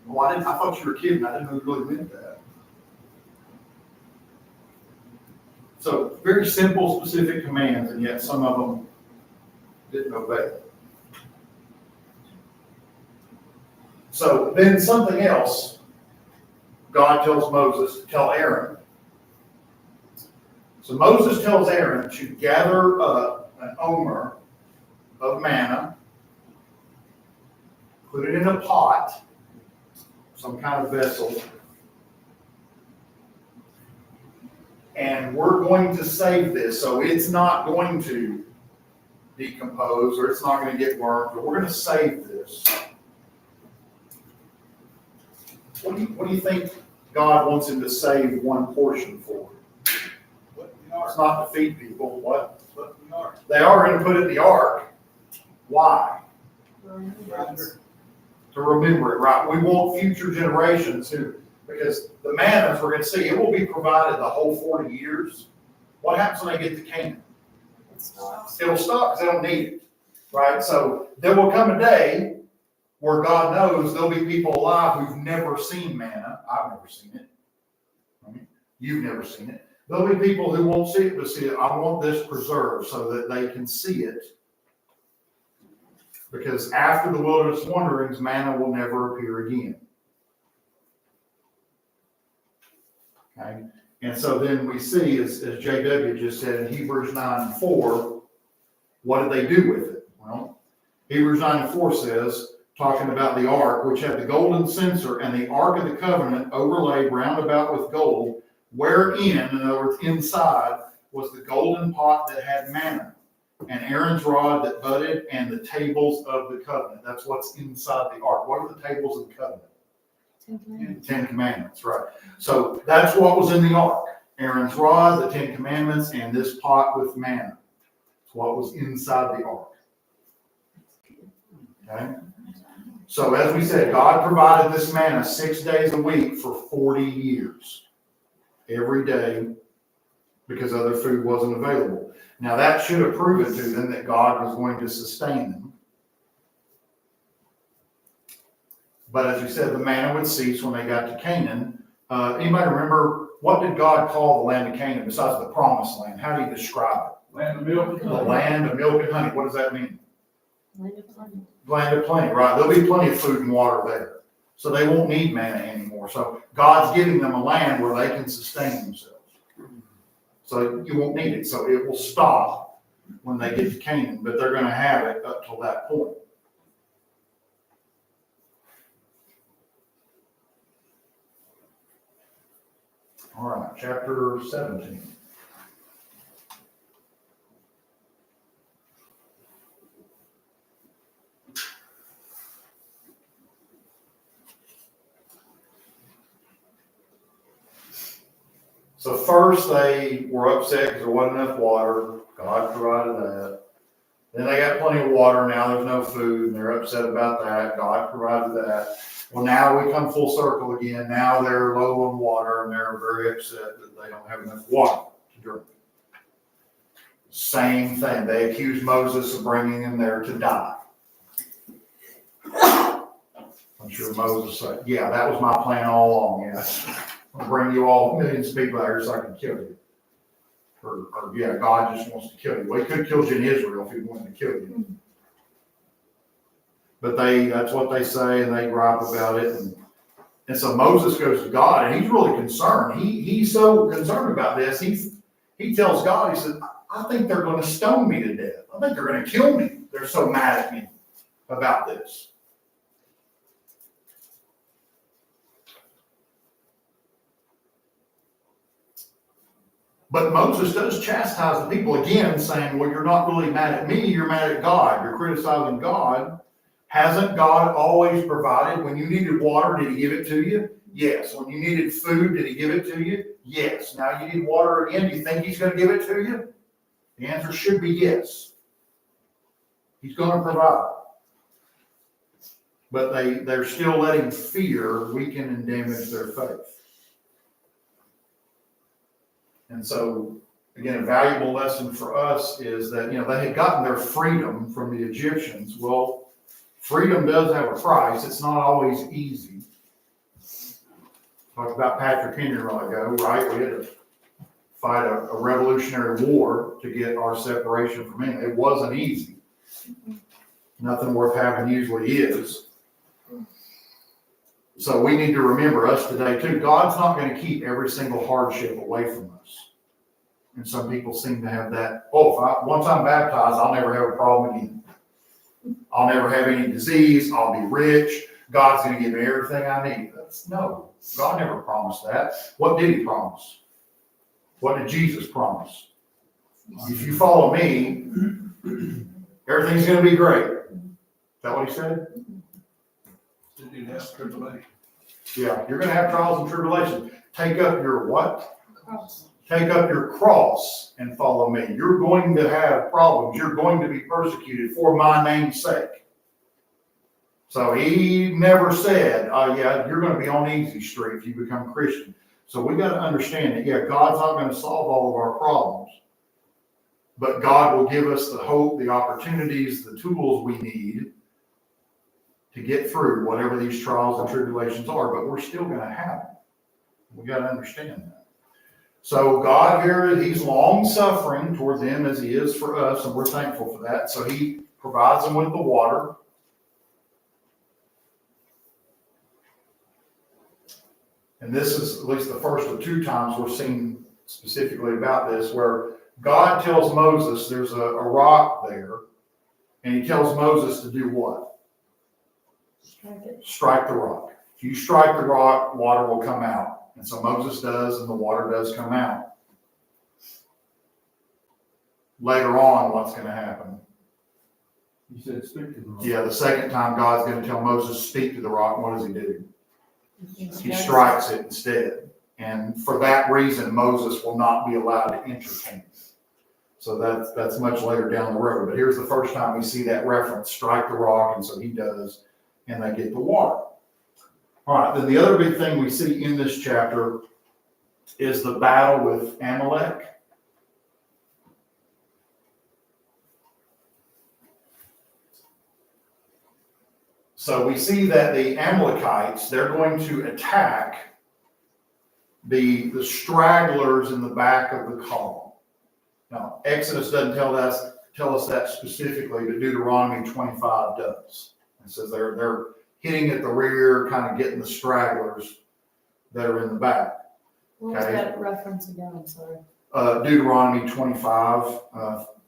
Well, I thought you were kidding. I didn't know you really meant that. So, very simple, specific commands, and yet some of them didn't obey. So, then something else, God tells Moses to tell Aaron. So, Moses tells Aaron to gather up an omer of manna, put it in a pot, some kind of vessel, and we're going to save this, so it's not going to decompose or it's not going to get burned, but we're going to save this. What do you think God wants him to save one portion for? It's not to feed people. What? They are going to put it in the ark. Why? To remember it, right? We want future generations to, because the manna, as we're going to see, it will be provided the whole 40 years. What happens when they get to Canaan? It stops. It'll stop because they don't need it, right? So there will come a day where God knows there'll be people alive who've never seen manna. I've never seen it. I mean, you've never seen it. There'll be people who won't see it, but see it. I want this preserved so that they can see it. Because after the wilderness wanderings, manna will never appear again. Okay? And so then we see, as JW just said in Hebrews 9:4, what did they do with it? Well, Hebrews 9:4 says, talking about the ark, which had the golden censer and the ark of the covenant overlaid round about with gold, wherein, in other words, inside, was the golden pot that had manna, and Aaron's rod that budded, and the tables of the covenant. That's what's inside the ark. What are the tables of the covenant? 10 Commandments. 10 Commandments, right. So that's what was in the ark. Aaron's rod, the 10 Commandments, and this pot with manna. It's what was inside the ark. Okay? So as we said, God provided this manna 6 days a week for 40 years. Every day, because other food wasn't available. Now that should have proven to them that God was going to sustain them. But as we said, the manna would cease when they got to Canaan. Anybody remember, what did God call the land of Canaan besides the promised land? How do you describe it? Land of milk and The honey. land of milk and honey. What does that mean? Land of plenty. Land of plenty, right? There'll be plenty of food and water there. So they won't need manna anymore. So God's giving them a land where they can sustain themselves. So you won't need it. So it will stop when they get to Canaan, but they're going to have it up till that point. All right, chapter 17. So first they were upset because there wasn't enough water. God provided that. Then they got plenty of water. Now there's no food, and they're upset about that. God provided that. Well, now we come full circle again. Now they're low on water, and they're very upset that they don't have enough water to drink. Same thing. They accused Moses of bringing him there to die. I'm sure Moses said, yeah, that was my plan all along, yes. I'll bring you all millions of people out here so I can kill you. Or yeah, God just wants to kill you. Well, he could have killed you in Israel if he wanted to kill you. But that's what they say, and they gripe about it. And so Moses goes to God, and he's really concerned. He's so concerned about this. He tells God, he says, I think they're going to stone me to death. I think they're going to kill me. They're so mad at me about this. But Moses does chastise the people again, saying, well, you're not really mad at me, you're mad at God. You're criticizing God. Hasn't God always provided? When you needed water, did he give it to you? Yes. When you needed food, did he give it to you? Yes. Now you need water again. Do you think he's going to give it to you? The answer should be yes. He's going to provide. But they're still letting fear weaken and damage their faith. And so, again, a valuable lesson for us is that, they had gotten their freedom from the Egyptians. Well, freedom does have a price. It's not always easy. Talked about Patrick Henry a while ago, right? We had to fight a revolutionary war to get our separation from England. It wasn't easy. Nothing worth having usually is. So we need to remember us today too. God's not going to keep every single hardship away from us. And some people seem to have that, once I'm baptized, I'll never have a problem again. I'll never have any disease. I'll be rich. God's going to give me everything I need. No, God never promised that. What did he promise? What did Jesus promise? If you follow me, everything's going to be great. Is that what he said? Did you have tribulation? Yeah, you're going to have trials and tribulations. Take up your what? Cross. Take up your cross and follow me. You're going to have problems. You're going to be persecuted for my name's sake. So he never said, you're going to be on easy street if you become Christian. So we got to understand that, God's not going to solve all of our problems. But God will give us the hope, the opportunities, the tools we need to get through whatever these trials and tribulations are. But we're still going to have them. We got to understand that. So God here, he's long suffering toward them as he is for us, and we're thankful for that. So he provides them with the water. And this is at least the first of two times we're seeing specifically about this, where God tells Moses there's a rock there, and he tells Moses to do what? Strike it. Strike the rock. If you strike the rock, water will come out. And so Moses does, and the water does come out. Later on, what's going to happen? He said, speak to the rock. Yeah, the second time God's going to tell Moses, speak to the rock. What does he do? He strikes it instead. And for that reason, Moses will not be allowed to entertain it. So that's much later down the road. But here's the first time we see that reference, strike the rock, and so he does, and they get the water. All right, then the other big thing we see in this chapter is the battle with Amalek. So we see that the Amalekites, they're going to attack the stragglers in the back of the column. Now, Exodus doesn't tell us that specifically, but Deuteronomy 25 does. It says they're hitting at the rear, kind of getting the stragglers that are in the back. What was that reference again? I'm sorry. Deuteronomy 25,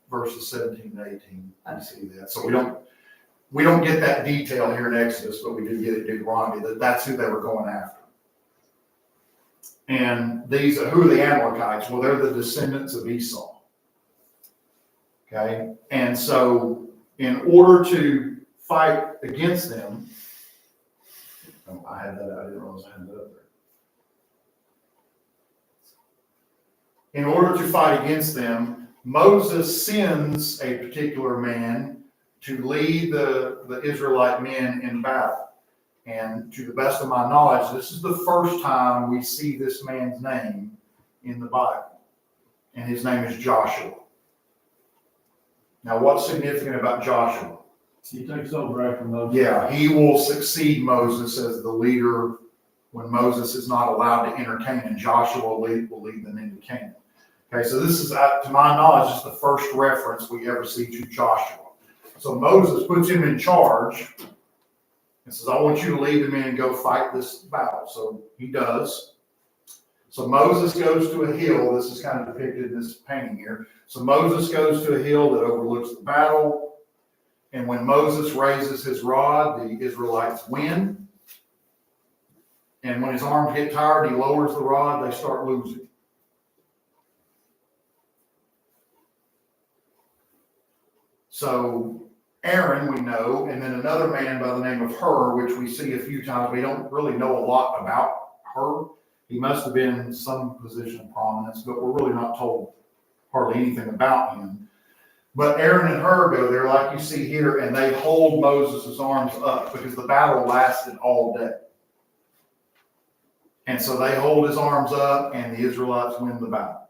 verses 17 to 18. You see that. So we don't get that detail here in Exodus, but we do get it in Deuteronomy. That's who they were going after. And who are the Amalekites? Well, they're the descendants of Esau. Okay? And so in order to fight against them, I had that, I didn't realize I had that up there. In order to fight against them, Moses sends a particular man to lead the Israelite men in battle. And to the best of my knowledge, this is the first time we see this man's name in the Bible. And his name is Joshua. Now, what's significant about Joshua? He takes over after Moses. Yeah, he will succeed Moses as the leader when Moses is not allowed to enter Canaan. Joshua will lead them into Canaan. Okay, so this is, to my knowledge, is the first reference we ever see to Joshua. So Moses puts him in charge and says, I want you to lead the men and go fight this battle. So he does. So Moses goes to a hill. This is kind of depicted in this painting here. So Moses goes to a hill that overlooks the battle. And when Moses raises his rod, the Israelites win. And when his arms get tired, he lowers the rod, they start losing. So Aaron, we know, and then another man by the name of Hur, which we see a few times. We don't really know a lot about Hur. He must have been in some position of prominence, but we're really not told hardly anything about him. But Aaron and Hur go there, like you see here, and they hold Moses' arms up because the battle lasted all day. And so they hold his arms up, and the Israelites win the battle.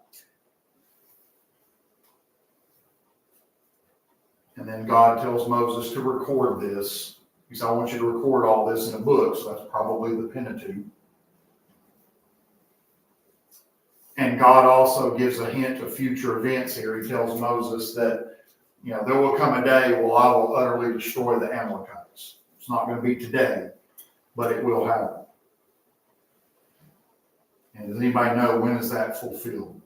And then God tells Moses to record this. He said, I want you to record all this in a book. So that's probably the Pentateuch. And God also gives a hint of future events here. He tells Moses that, there will come a day where I will utterly destroy the Amalekites. It's not going to be today, but it will happen. And does anybody know when is that fulfilled?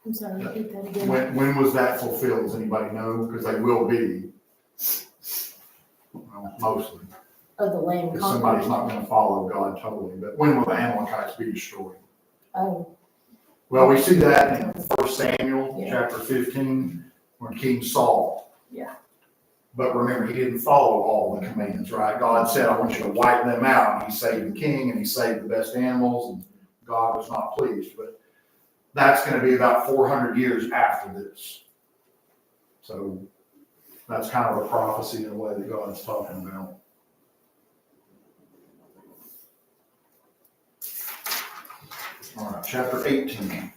I'm sorry, repeat that again. When was that fulfilled? Does anybody know? Because they will be. Well, mostly. Of the land Because somebody's not going to follow God totally. But when will the Amalekites be destroyed? Oh. Well, we see that in 1 Samuel Yeah. chapter 15 when King Saul. Yeah. But remember, he didn't follow all the commands, right? God said, I want you to wipe them out. And he saved the king and he saved the best animals. And God was not pleased. But that's going to be about 400 years after this. So that's kind of a prophecy in a way that God's talking about. All right, chapter 18.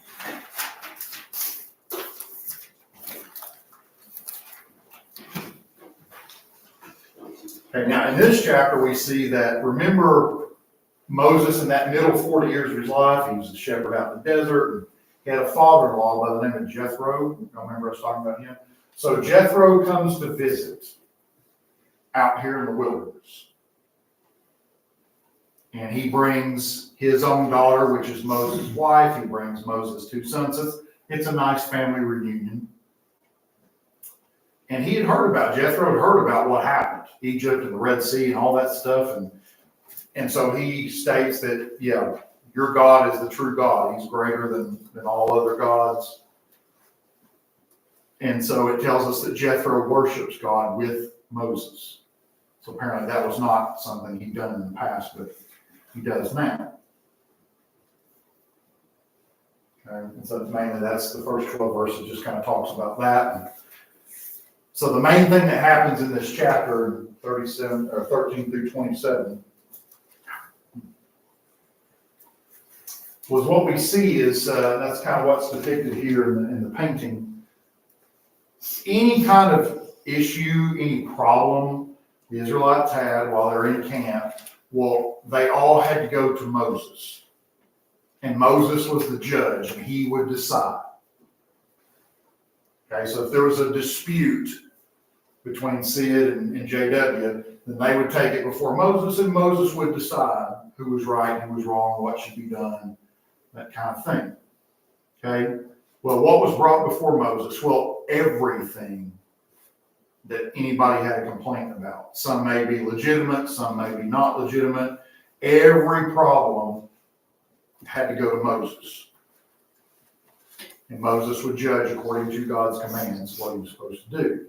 Okay, now in this chapter we see that, remember Moses in that middle 40 years of his life, he was a shepherd out in the desert, and he had a father-in-law by the name of Jethro. I remember us talking about him. So Jethro comes to visit out here in the wilderness. And he brings his own daughter, which is Moses' wife. He brings Moses' 2 sons. It's a nice family reunion. And he had heard about, Jethro had heard about what happened, Egypt and the Red Sea and all that stuff. And so he states that, yeah, your God is the true God. He's greater than all other gods. And so it tells us that Jethro worships God with Moses. So apparently that was not something he'd done in the past, but he does now. Okay, and so mainly that's the first 12 verses, just kind of talks about that. And so the main thing that happens in this chapter, 37 or 13 through 27, was what we see is that's kind of what's depicted here in the painting. Any kind of issue, any problem the Israelites had while they're in camp, well, they all had to go to Moses. And Moses was the judge, and he would decide. Okay, so if there was a dispute between Sid and JW, then they would take it before Moses, and Moses would decide who was right, who was wrong, what should be done, that kind of thing. Okay? Well, what was brought before Moses? Well, everything that anybody had a complaint about. Some may be legitimate, some may be not legitimate. Every problem had to go to Moses. And Moses would judge according to God's commands what he was supposed to do.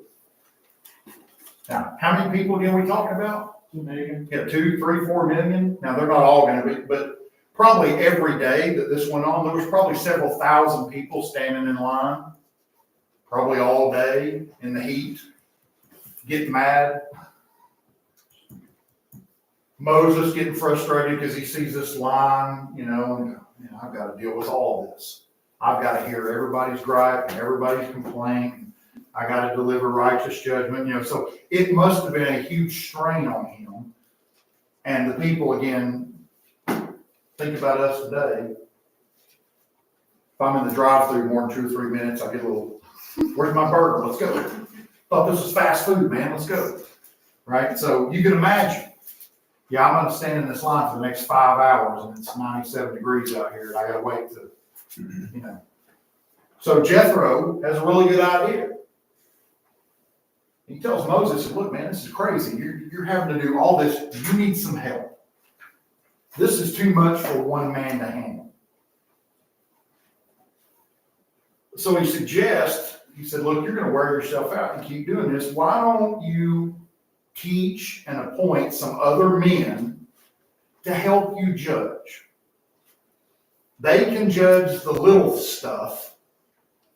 Now, how many people again are we talking about? 2 million. Yeah, 2, 3, 4 million. Now, they're not all going to be, but probably every day that this went on, there was probably several thousand people standing in line, probably all day in the heat, getting mad. Moses getting frustrated because he sees this line, and I've got to deal with all this. I've got to hear everybody's gripe and everybody's complaint. I got to deliver righteous judgment, so it must have been a huge strain on him. And the people, again, think about us today. If I'm in the drive-thru more than 2 or 3 minutes, I get a little, where's my burger? Let's go. Thought this was fast food, man. Let's go. Right? So you can imagine. Yeah, I'm going to stand in this line for the next 5 hours and it's 97 degrees out here and I got to wait to, So Jethro has a really good idea. He tells Moses, look, man, this is crazy. You're having to do all this. You need some help. This is too much for one man to handle. So he suggests, he said, look, you're going to wear yourself out and keep doing this. Why don't you teach and appoint some other men to help you judge? They can judge the little stuff.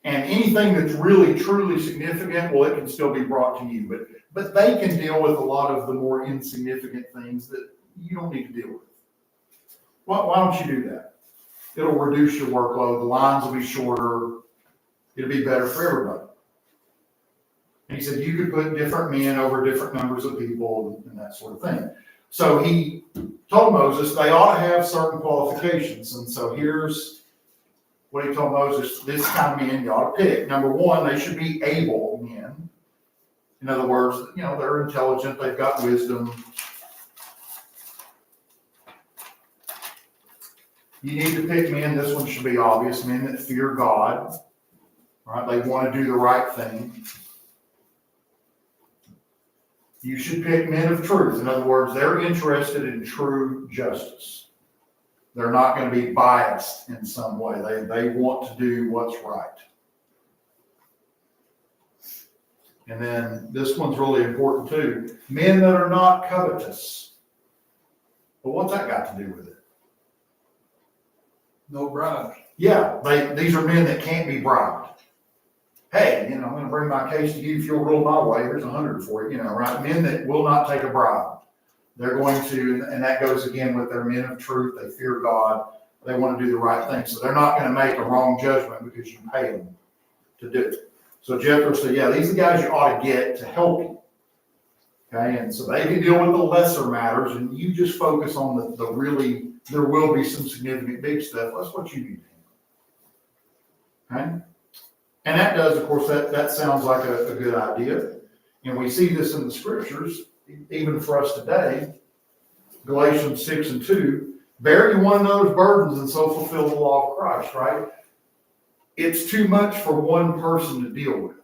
And anything that's really, truly significant, well, it can still be brought to you. But they can deal with a lot of the more insignificant things that you don't need to deal with. Why don't you do that? It'll reduce your workload. The lines will be shorter. It'll be better for everybody. And he said you could put different men over different numbers of people and that sort of thing. So he told Moses they ought to have certain qualifications. And so here's what he told Moses, this kind of men you ought to pick. Number one, they should be able men. In other words, they're intelligent, they've got wisdom. You need to pick men, this one should be obvious, men that fear God. Right? They want to do the right thing. You should pick men of truth. In other words, they're interested in true justice. They're not going to be biased in some way. They want to do what's right. And then this one's really important too. Men that are not covetous. But what's that got to do with it? No bribes. Yeah, these are men that can't be bribed. Hey, I'm going to bring my case to you. If you'll rule my way, here's 100 for you, right? Men that will not take a bribe. They're going to, and that goes again with their men of truth. They fear God. They want to do the right thing. So they're not going to make a wrong judgment because you pay them to do it. So Jethro said, yeah, these are the guys you ought to get to help you. Okay, and so they can deal with the lesser matters, and you just focus on the really, there will be some significant big stuff. That's what you need to handle. Okay? And that does, of course, that sounds like a good idea. And we see this in the scriptures. Even for us today, Galatians 6:2, bear you one another's burdens and so fulfill the law of Christ, right? It's too much for one person to deal with.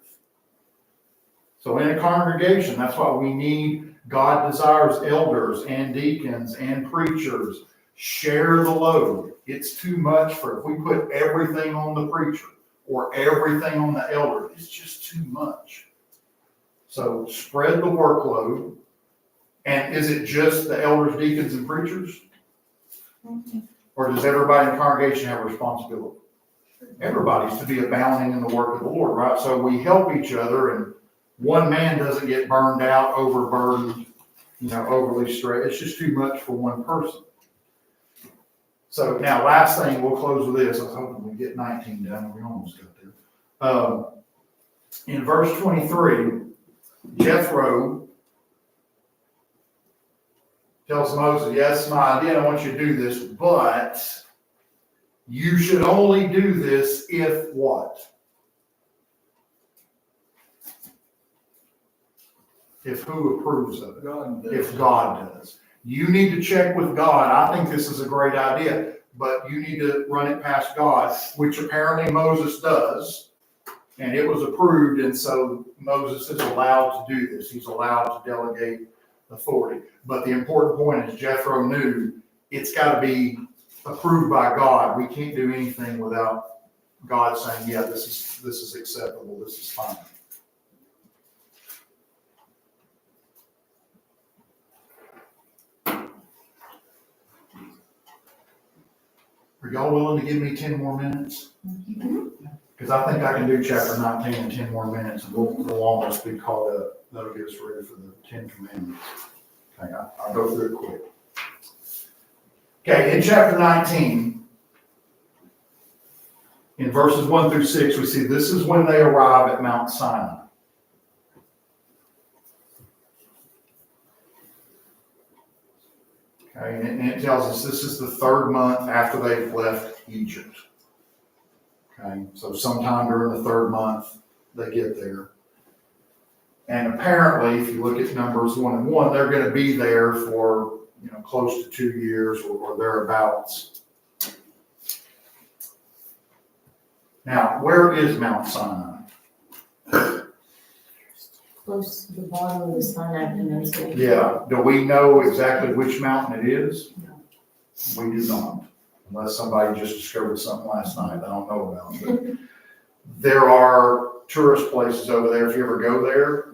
So in a congregation, that's why we need, God desires elders and deacons and preachers. Share the load. It's too much if we put everything on the preacher or everything on the elder, it's just too much. So spread the workload. And is it just the elders, deacons, and preachers? Or does everybody in the congregation have a responsibility? Everybody's to be abounding in the work of the Lord, right? So we help each other, and one man doesn't get burned out, overburdened, overly stressed. It's just too much for one person. So now, last thing, we'll close with this. I was hoping we'd get 19 done. We almost got there. In verse 23, Jethro tells Moses, yes, my idea, I want you to do this, but you should only do this if what? If who approves of it? God does. If God does. You need to check with God. I think this is a great idea, but you need to run it past God, which apparently Moses does, and it was approved, and so Moses is allowed to do this. He's allowed to delegate authority. But the important point is Jethro knew it's got to be approved by God. We can't do anything without God saying, yeah, this is acceptable, this is fine. Are y'all willing to give me 10 more minutes? Because I think I can do chapter 19 in 10 more minutes, and we'll almost be caught up. That'll get us ready for the 10 Commandments. Okay, I'll go through it quick. Okay, in chapter 19, in verses 1 through 6, we see this is when they arrive at Mount Sinai. Okay, and it tells us this is the third month after they've left Egypt. Okay, so sometime during the third month, they get there. And apparently, if you look at Numbers 1 and 1, they're going to be there for, close to 2 years or thereabouts. Now, where is Mount Sinai? Close to the bottom of the Sinai Peninsula. Yeah, do we know exactly which mountain it is? No. We do not, unless somebody just discovered something last night I don't know about. But there are tourist places over there. If you ever go there,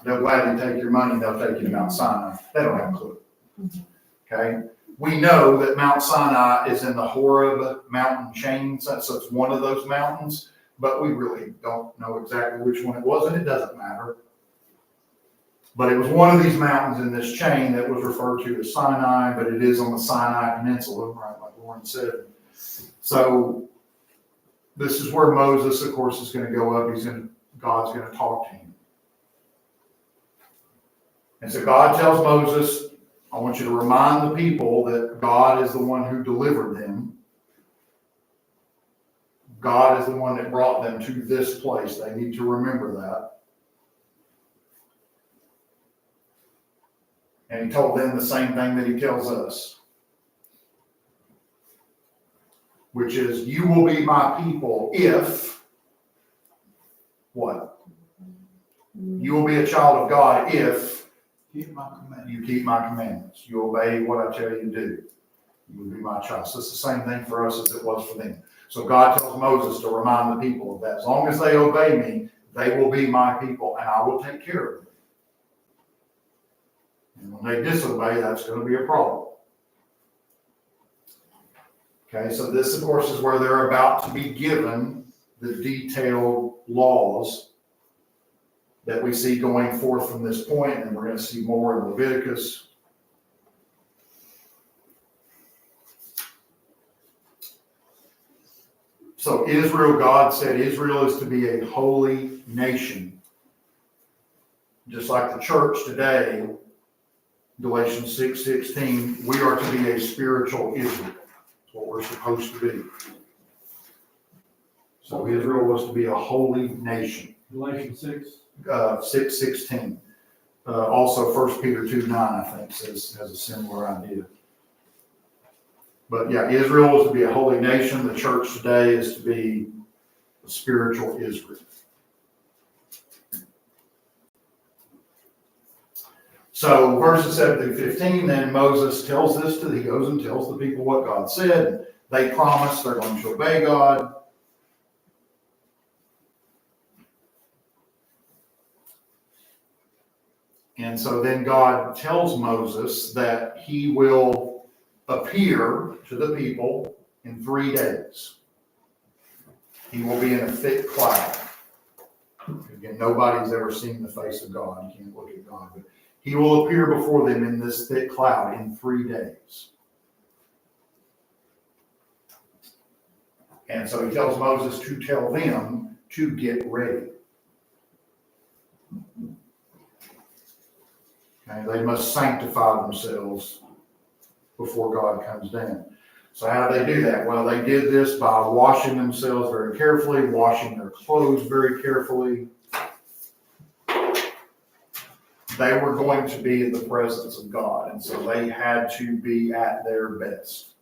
they'll gladly take your money. They'll take you to Mount Sinai. They don't have a clue. Okay? We know that Mount Sinai is in the Horeb mountain chain, so it's one of those mountains. But we really don't know exactly which one it was, and it doesn't matter. But it was one of these mountains in this chain that was referred to as Sinai, but it is on the Sinai Peninsula, right, like Lauren said. So this is where Moses, of course, is going to go up. God's going to talk to him. And so God tells Moses, I want you to remind the people that God is the one who delivered them. God is the one that brought them to this place. They need to remember that. And he told them the same thing that he tells us, which is, you will be my people if, what? You will be a child of God if you keep my commandments. You obey what I tell you to do. You will be my child. So it's the same thing for us as it was for them. So God tells Moses to remind the people of that. As long as they obey me, they will be my people, and I will take care of them. And when they disobey, that's going to be a problem. Okay, so this, of course, is where they're about to be given the detailed laws that we see going forth from this point, and we're going to see more in Leviticus. So Israel, God said Israel is to be a holy nation. Just like the church today, Galatians 6:16, we are to be a spiritual Israel. That's what we're supposed to be. So Israel was to be a holy nation. Galatians 6. 6:16. Also 1 Peter 2:9, I think, has a similar idea. But yeah, Israel is to be a holy nation. The church today is to be a spiritual Israel. So verses 7 through 15, then Moses tells he goes and tells the people what God said. They promise they're going to obey God. And so then God tells Moses that he will appear to the people in 3 days. He will be in a thick cloud. Again, nobody's ever seen the face of God. You can't look at God. But he will appear before them in this thick cloud in 3 days. And so he tells Moses to tell them to get ready. Okay, they must sanctify themselves before God comes down. So how do they do that? Well, they did this by washing themselves very carefully, washing their clothes very carefully. They were going to be in the presence of God, and so they had to be at their best.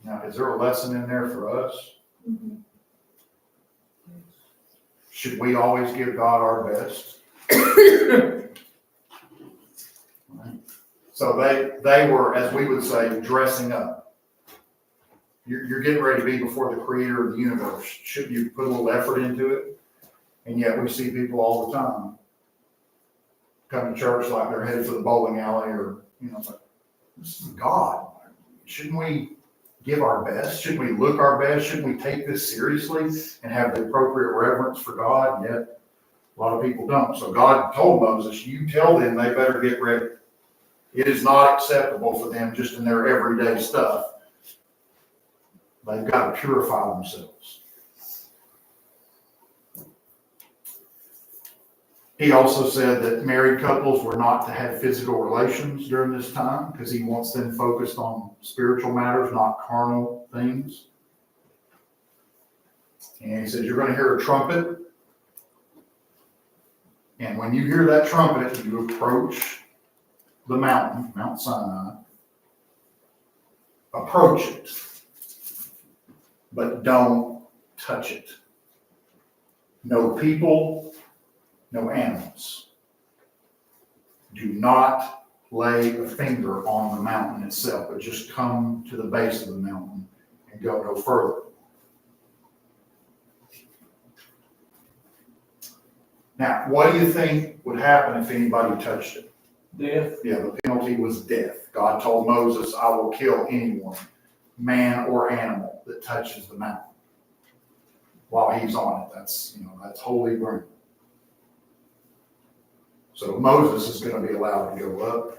Now, is there a lesson in there for us? Mm-hmm. Should we always give God our best? Right. So they were, as we would say, dressing up. You're getting ready to be before the creator of the universe. Shouldn't you put a little effort into it? And yet we see people all the time come to church like they're headed for the bowling alley, or, it's like, this is God. Shouldn't we give our best? Shouldn't we look our best? Shouldn't we take this seriously and have the appropriate reverence for God? And yet a lot of people don't. So God told Moses, you tell them they better get ready. It is not acceptable for them just in their everyday stuff. They've got to purify themselves. He also said that married couples were not to have physical relations during this time because he wants them focused on spiritual matters, not carnal things. And he said, you're going to hear a trumpet. And when you hear that trumpet, you approach the mountain, Mount Sinai. Approach it, but don't touch it. No people, no animals. Do not lay a finger on the mountain itself, but just come to the base of the mountain and go no further. Now, what do you think would happen if anybody touched it? Death. Yeah, the penalty was death. God told Moses, I will kill anyone, man or animal, that touches the mountain while he's on it. That's holy ground. So Moses is going to be allowed to go up.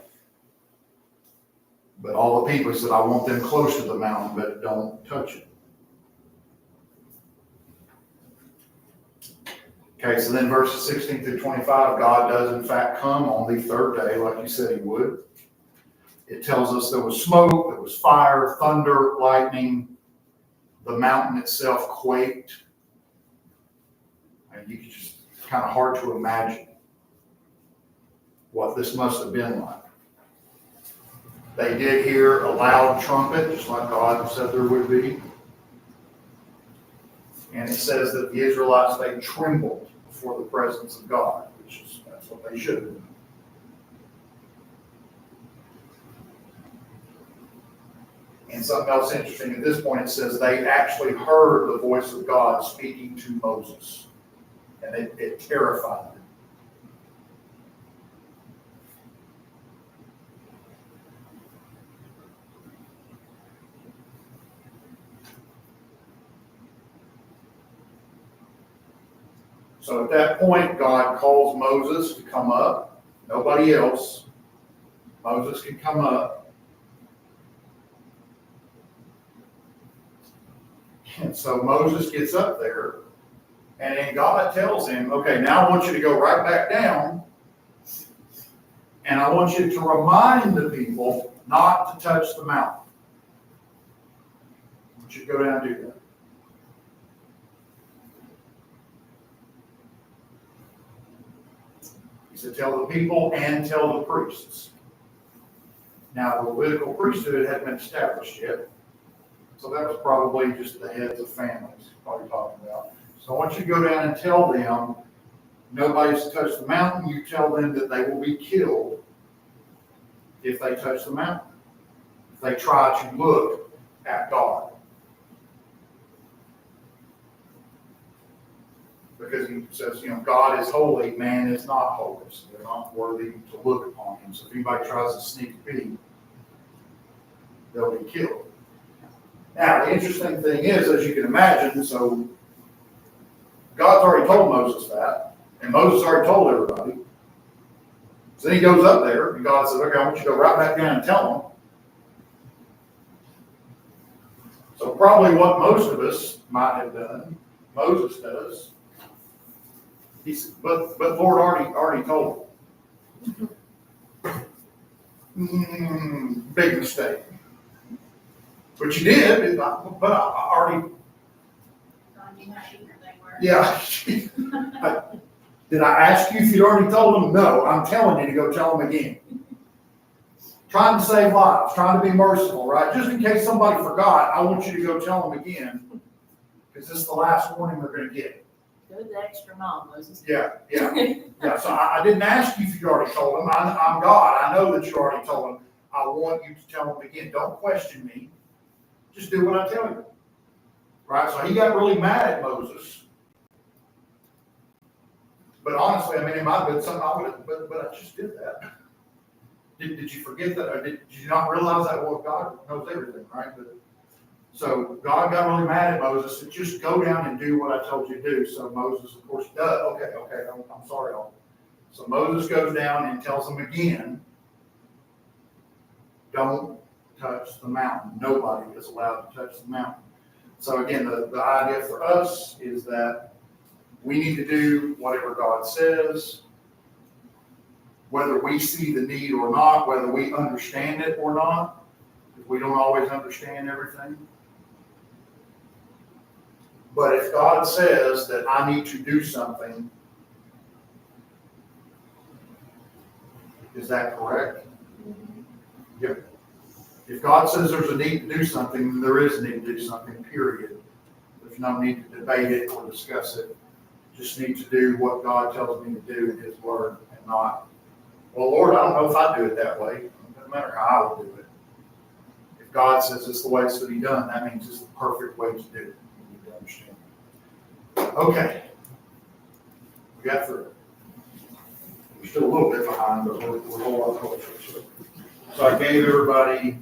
But all the people said, I want them close to the mountain, but don't touch it. Okay, so then verses 16 through 25, God does in fact come on the third day, like he said he would. It tells us there was smoke, there was fire, thunder, lightning. The mountain itself quaked. And you can just, it's kind of hard to imagine what this must have been like. They did hear a loud trumpet, just like God said there would be. And it says that the Israelites, they trembled before the presence of God, that's what they should have done. And something else interesting, at this point it says they actually heard the voice of God speaking to Moses. And it terrified them. So at that point, God calls Moses to come up. Nobody else. Moses can come up. And so Moses gets up there, and then God tells him, okay, now I want you to go right back down, and I want you to remind the people not to touch the mountain. I want you to go down and do that. He said, tell the people and tell the priests. Now, the Levitical priesthood hadn't been established yet. So that was probably just the heads of families, probably talking about. So I want you to go down and tell them, nobody's to touch the mountain. You tell them that they will be killed if they touch the mountain, if they try to look at God. Because he says, God is holy, man is not holy. So they're not worthy to look upon him. So if anybody tries to sneak a peek, they'll be killed. Now, the interesting thing is, as you can imagine, so God's already told Moses that, and Moses already told everybody. So then he goes up there, and God says, okay, I want you to go right back down and tell them. So probably what most of us might have done, Moses does. He said, but Lord already told him. Big mistake. But you did, but I already. Yeah. Did I ask you if you'd already told them? No, I'm telling you to go tell them again. Trying to save lives, trying to be merciful, right? Just in case somebody forgot, I want you to go tell them again, because this is the last warning they're going to get. Go the extra mile, Moses. Yeah. So I didn't ask you if you already told them. I'm God. I know that you already told them. I want you to tell them again. Don't question me. Just do what I tell you. Right? So he got really mad at Moses. But honestly, it might have been something I would have, but I just did that. Did you forget that? Or did you not realize that? Well, God knows everything, right? So God got really mad at Moses and just go down and do what I told you to do. So Moses, of course, does. Okay, I'm sorry. So Moses goes down and tells them again. don't touch the mountain. Nobody is allowed to touch the mountain. So again, the idea for us is that we need to do whatever God says, whether we see the need or not, whether we understand it or not, because we don't always understand everything. But if God says that I need to do something, is that correct? Yep. If God says there's a need to do something, then there is a need to do something, period. There's no need to debate it or discuss it. Just need to do what God tells me to do in His Word and not, well, Lord, I don't know if I do it that way. It doesn't matter how I will do it. If God says it's the way it's to be done, that means it's the perfect way to do it. You need to understand. Okay. We got through. We're still a little bit behind, but we're a whole lot closer. So I gave everybody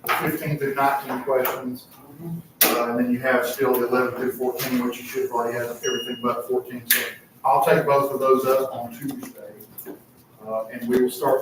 15 through 19 questions. And then you have still the 11 through 14, which you should have already had everything but 14. So I'll take both of those up on Tuesday. And we will start